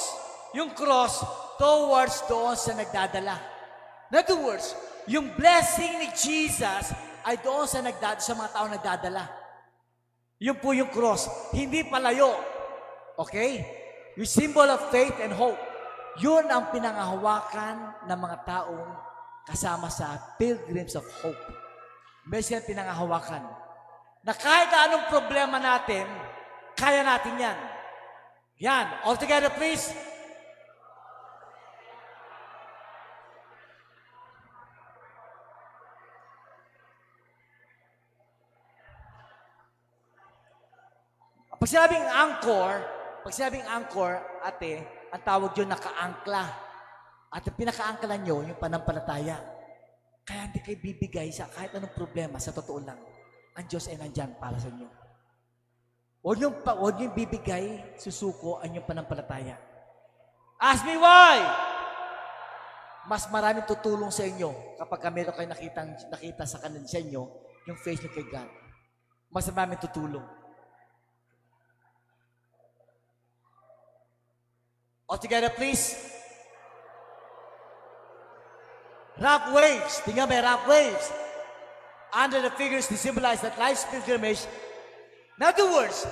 Yung cross towards doon sa nagdadala. In other words, yung blessing ni Jesus ay doon sa mga tao nagdadala. Yun po yung cross. Hindi palayo. Okay? Yung symbol of faith and hope. Yun ang pinangahawakan ng mga taong kasama sa Pilgrims of Hope. May silang pinangahawakan. Na kahit anong problema natin, kaya natin yan. Yan. All together, please. Pag sinabing anchor, ate, ang tawag yun naka-angkla. At ang pinaka-angkla nyo, yung panampalataya. Kaya hindi kayo bibigay sa kahit anong problema, sa totoo lang. Ang Diyos ay nandyan para sa inyo. Huwag niyong bibigay, susuko ang inyong panampalataya. Ask me why! Mas maraming tutulong sa inyo kapag meron kayo nakita sa kanan sa inyo, yung face niyo kay God. Mas maraming tutulong. All together, please. Rough waves. Tingnan mo, rough waves. Under the figures to symbolize that life's pilgrimage. In other words,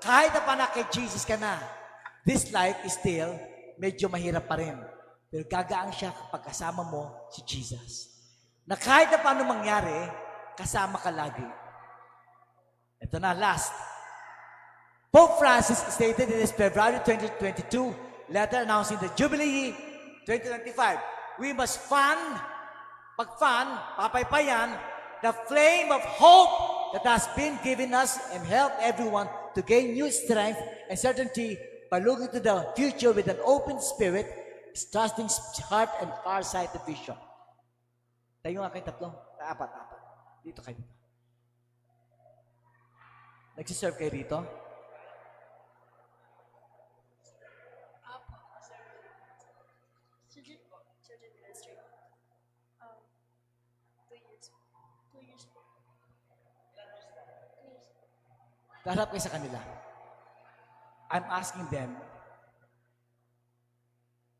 kahit na pa na kay Jesus ka na, this life is still medyo mahirap pa rin. Pero gagaan siya kapag kasama mo si Jesus. Na kahit na paano mangyari, kasama ka lagi. Ito na, last. Pope Francis stated in his February 2022 letter announcing the Jubilee 2025, we must papaypayan, the flame of hope that has been given us and help everyone to gain new strength and certainty by looking to the future with an open spirit, trusting heart and far-sighted vision. Tayo nga kayo tatlo. Apat. Dito kayo. Nagsiserve kayo dito? Children ministry. 2 years. 2 years. Darap kayo sa kanila. I'm asking them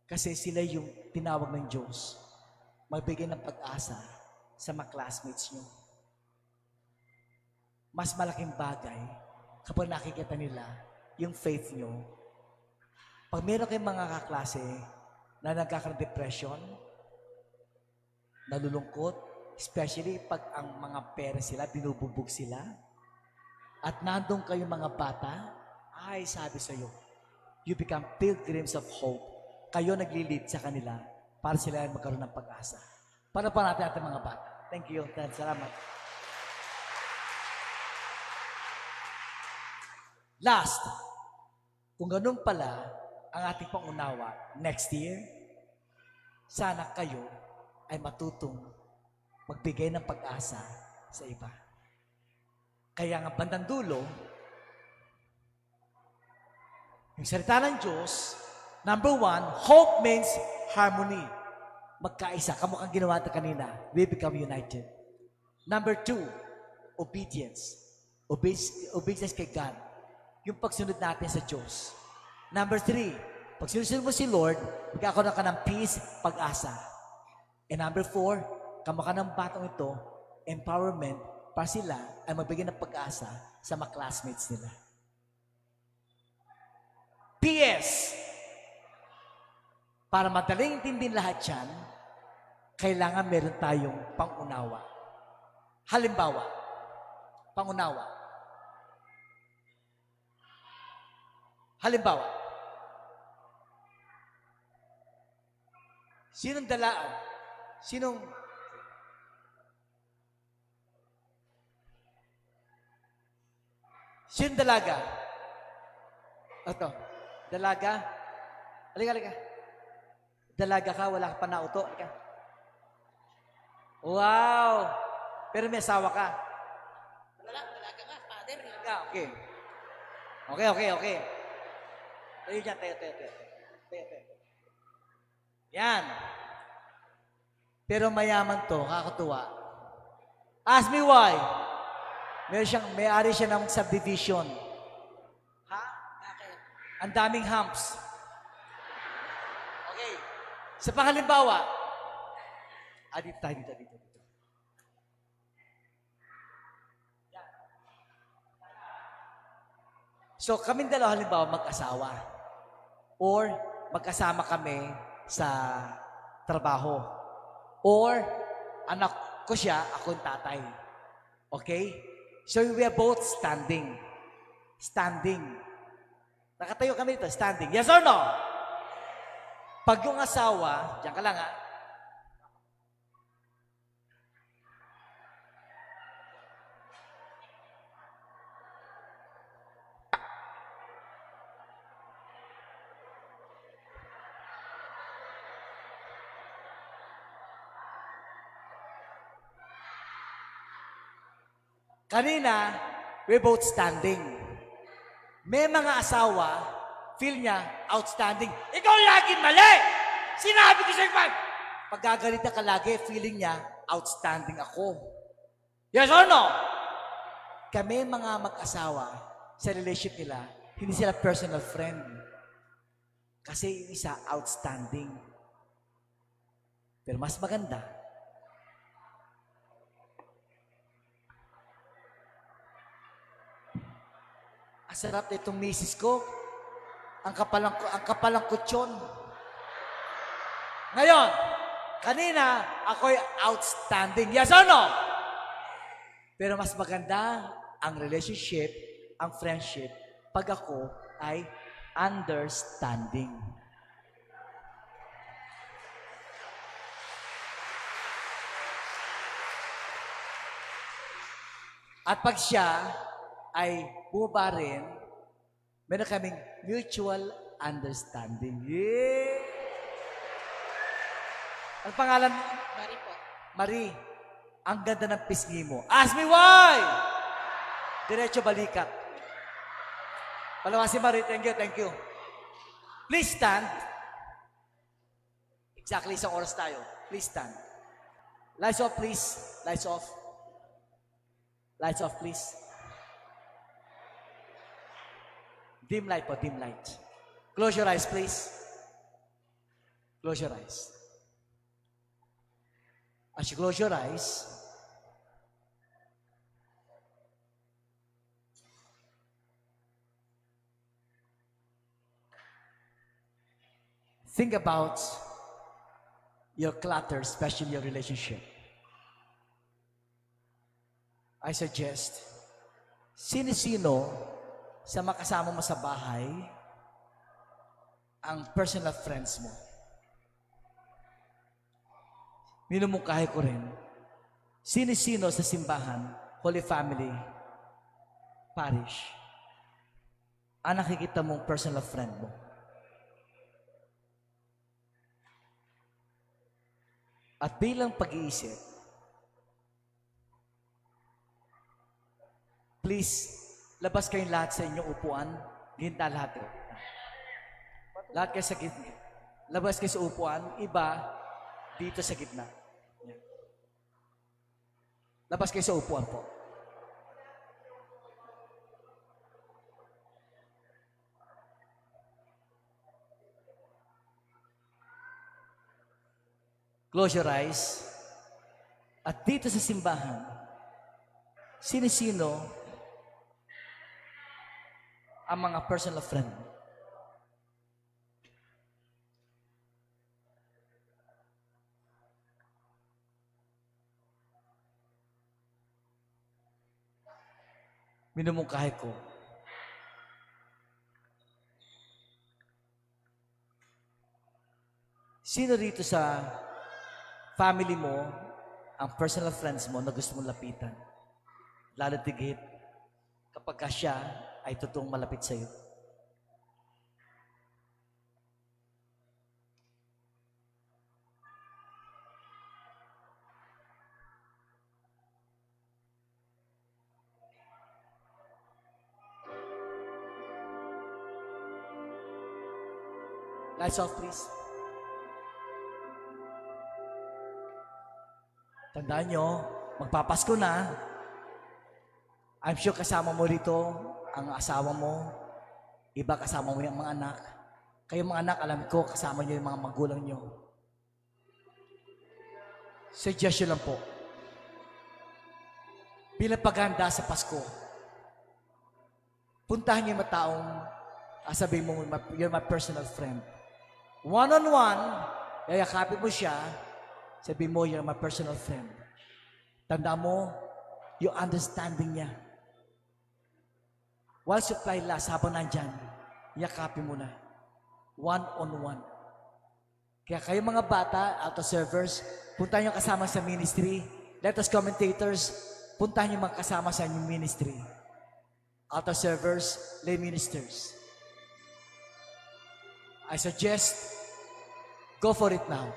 kasi sila yung tinawag ng Diyos magbigay ng pag-asa sa mga classmates nyo. Mas malaking bagay kapag nakikita nila yung faith nyo. Pag meron kayong mga kaklase na nagkakaroon depression, nalulungkot, especially pag ang mga parents sila, binububog sila, at nandun kayong mga bata, ay sabi sa iyo, you become pilgrims of hope. Kayo nagli-lead sa kanila para sila ay magkaroon ng pag-asa. Para pa natin ating mga bata. Thank you. Salamat. Last, kung ganun pala ang ating pangunawa next year, sana kayo ay matutong magbigay ng pag-asa sa iba. Kaya nga bandang dulo, yung salita ng Diyos, number 1, hope means harmony. Magkaisa. Kamukhang ginawa ito kanina. We become united. Number 2, obedience. Obedience kay God. Yung pagsunod natin sa Diyos. Number 3, pag sinusunod mo si Lord, magkakaroon ka ng peace, pag-asa. And number 4, kamukha ng batong ito, empowerment para sila ay magbigay ng pag-asa sa mga classmates nila. P.S. Para madaling intindihin lahat yan, kailangan meron tayong pangunawa. Halimbawa, pangunawa. Halimbawa, sinong dalaan? Sino dalaga? Ito. Dalaga? Halika. Dalaga ka, wala ka pa nauto. Halika. Wow! Pero may asawa ka. Dalaga nga, father. Dalaga, okay. Okay. Tayo dyan, tayo. Yan. Pero mayaman to, kakatuwa. Ask me why. May-ari siya ng subdivision. Ha? Bakit? Ang daming humps. Okay. Sa panghalimbawa, dito. Yan. So, kaming dalawa halimbawa mag-asawa. Or magkasama kami sa trabaho. Or anak ko siya, ako yung tatay. Okay? So we are both standing. Nakatayo kami dito, standing. Yes or no? Pag yung asawa, diyan ka lang ha. Kanina, we're both standing. May mga asawa, feel niya, outstanding. Ikaw lagi mali! Sinabi ko sa'yo pag! Pagkagalita ka lagi, feeling niya, outstanding ako. Yes or no? Kami mga mag-asawa, sa relationship nila, hindi sila personal friend. Kasi yung isa, outstanding. Pero mas maganda, ang sarap na itong misis ko. Ang kapalang kutsyon. Ngayon, kanina, ako'y outstanding. Yes or no? Pero mas maganda ang relationship, ang friendship, pag ako ay understanding. At pag siya ay bumaba rin, meron kaming mutual understanding. Yeah! Ang pangalan mo? Mari po. Marie. Ang ganda ng pisngi mo. Ask me why! Diretso balikat. Palawa si Marie. Thank you. Please stand. Exactly isang oras tayo. Please stand. Lights off, please. Lights off. Lights off, please. Dim light po, dim light. Close your eyes, please. Close your eyes. As you close your eyes, think about your clutter, especially your relationship. I suggest, sino-sino sa makasama mo sa bahay ang personal friends mo. Minumungkahi ko rin, sino-sino sa simbahan, Holy Family, Parish, ang nakikita mong personal friend mo. At bilang pag-iisip, please, labas kayong lahat sa inyong upuan. Ginta lahat. Lahat kayo sa gitna. Labas kayo sa upuan. Iba, dito sa gitna. Yan. Labas kayo sa upuan po. Close your eyes. At dito sa simbahan, sino-sino ang mga personal friend. Minumungkahi ko. Sino rito sa family mo, ang personal friends mo na gusto mong lapitan? Lalo tigit kapag ka siya ay totoong malapit sa iyo. Lights off, please. Tandaan nyo, magpapasko na. I'm sure kasama mo rito ang asawa mo. Iba kasama mo yung mga anak. Kayo mga anak, alam ko, kasama nyo yung mga magulang nyo. Suggestion lang po. Bilang paghanda sa Pasko, puntahan nyo yung mga taong sabihin mo, you're my personal friend. One-on-one, yayakapin mo siya, sabihin mo, you're my personal friend. Tanda mo, yung understanding niya. While supply last, habang nandyan, yakapin mo na. One-on-one. Kaya kayo mga bata, auto servers, puntahan nyo kasama sa ministry. Let us commentators, puntahan nyo mga kasama sa inyong ministry. Auto servers, lay ministers. I suggest, go for it now.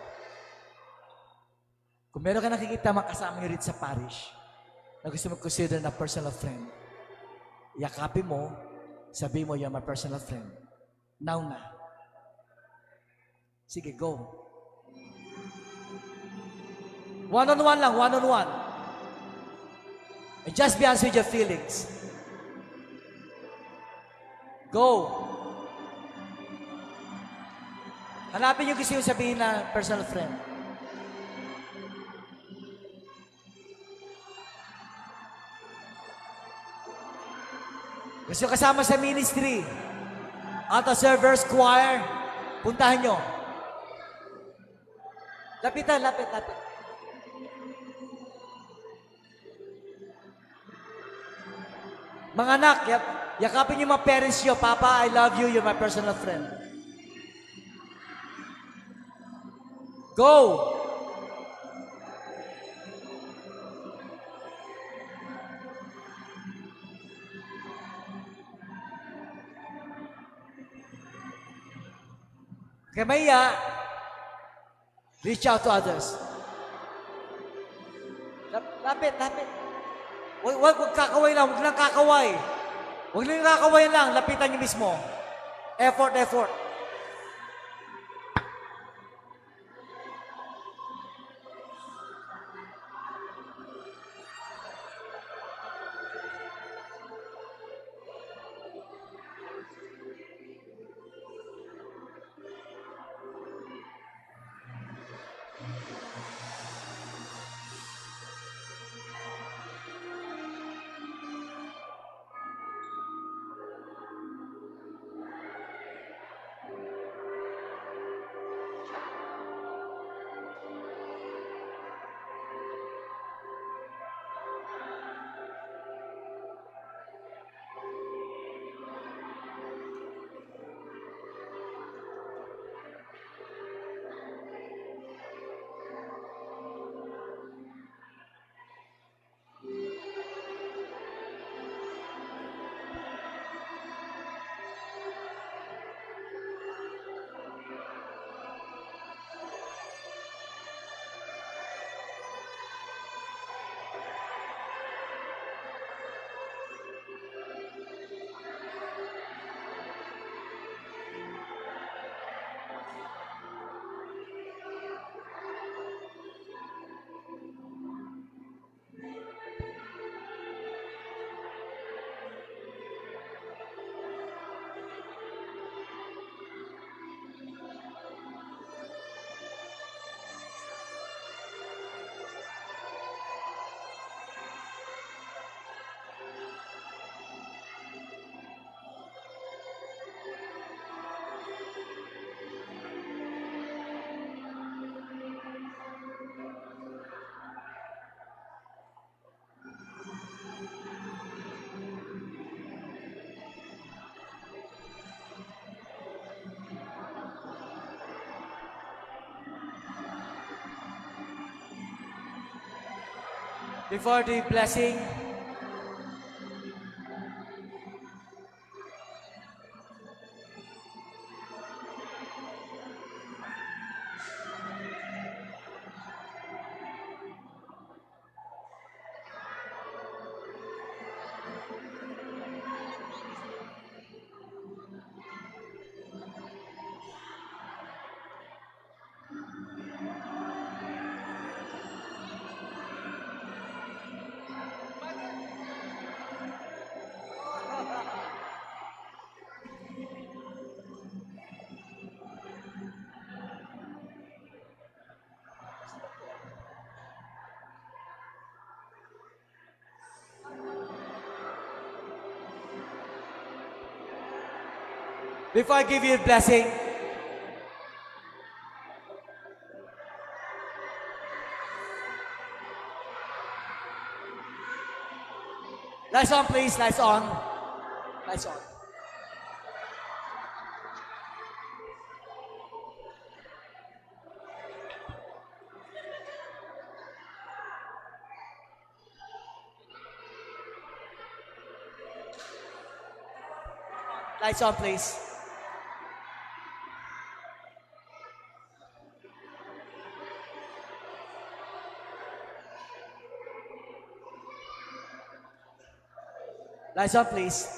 Kung meron ka nakikita makasama nyo rin sa parish, na gusto mo consider na personal friend, yakapin mo, sabi mo, you're my personal friend. Now na. Sige, go. One-on-one lang, one-on-one. And just be honest with your feelings. Go. Hanapin yung gusto yung sabihin na personal friend. Gusto kasama sa ministry. Auto servers, choir. Puntahan nyo. Lapitan, lapit. Mga anak, yakapin yung mga parents nyo. Papa, I love you. You're my personal friend. Go! Kaya maya, reach out to others. Lapit. Huwag kakaway lang, huwag lang kakaway. Huwag lang kakaway lang, lapitan niyo mismo. Effort. Before the blessing, Before I give you a blessing, lights on, please. Lights on. Lights on. Lights on, please. Lights on, please.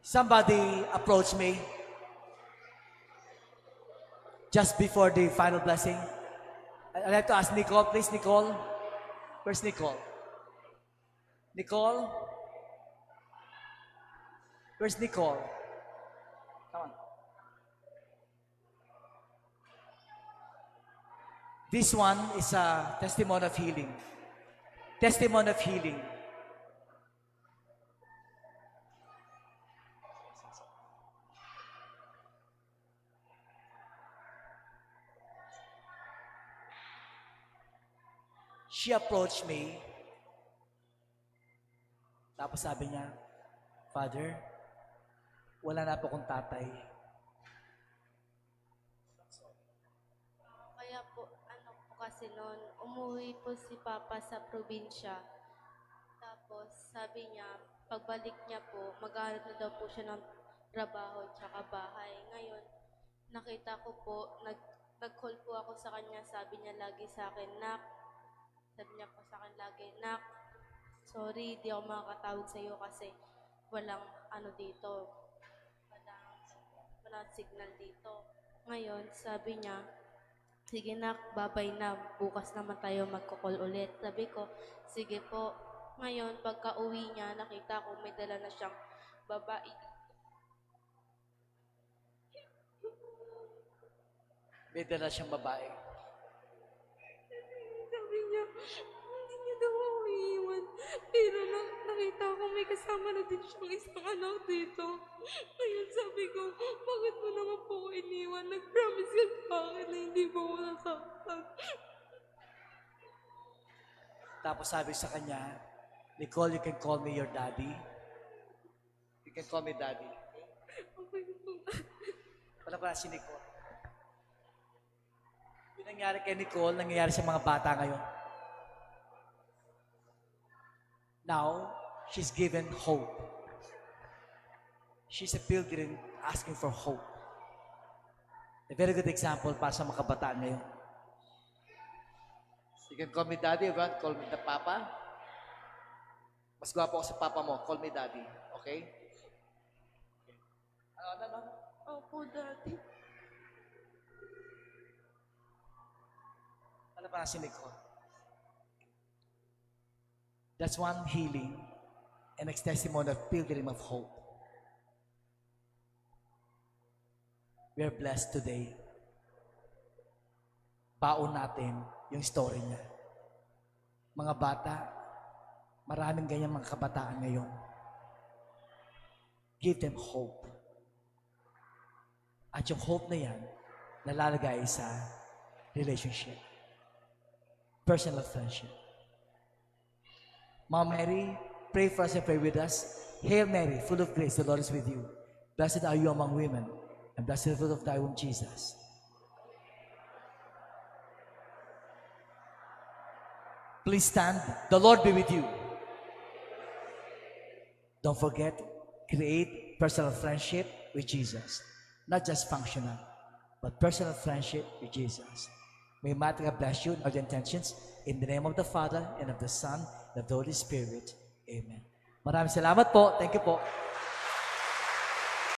Somebody approached me just before the final blessing. I'd like to ask Nicole, please. Nicole, where's Nicole? Nicole, where's Nicole? Come on. This one is a testimony of healing. Testimony of healing. She approached me. Tapos sabi niya, Father, wala na po akong tatay. Kaya po, ano po kasi noon, umuwi po si Papa sa probinsya. Tapos sabi niya, pagbalik niya po, maghanap na daw po siya ng trabaho tsaka bahay. Ngayon, nakita ko po, nag-call po ako sa kanya, sabi niya lagi sa akin, Nak, sabi niya po sa akin lagi, Nak, sorry, di ako makakatawag sa iyo kasi walang ano dito, walang signal dito. Ngayon, sabi niya, sige Nak, babay na, bukas naman tayo magko-call ulit. Sabi ko, sige po. Ngayon, pagka uwi niya, nakita ko may dala na siyang babae. May dala siyang babae. Sabi niya, hindi niya daw ako iiwan. Pero nakita ko may kasama na din siyang isang anak dito. Ngayon sabi ko, bakit mo naman po ako iniwan? Nag-promise ka sa akin na hindi mo ako nasaktan. Tapos sabi sa kanya, Nicole, you can call me your daddy. You can call me daddy. Okay po. Wala pa si Nicole. Yung nangyari kay Nicole, nangyayari sa mga bata ngayon. Now, she's given hope. She's a pilgrim asking for hope. A very good example para sa mga kabataan ngayon. You can call me daddy, or call me the papa. Mas gwapo ako sa papa mo, call me daddy. Okay? Ano? Opo, Daddy. Ano pa si Nicole? That's one healing and a testimony of pilgrim of hope. We are blessed today. Baon natin yung story niya. Mga bata, maraming ganyan mga kabataan ngayon. Give them hope. At yung hope na yan, nalalagay sa relationship. Personal friendship. Mom Mary, pray for us and pray with us. Hail Mary, full of grace, the Lord is with you. Blessed are you among women, and blessed is the fruit of thy womb, Jesus. Please stand. The Lord be with you. Don't forget, create personal friendship with Jesus. Not just functional, but personal friendship with Jesus. May Master God bless you in all your intentions. In the name of the Father, and of the Son, and of the Holy Spirit. Amen. Maraming salamat po. Thank you po.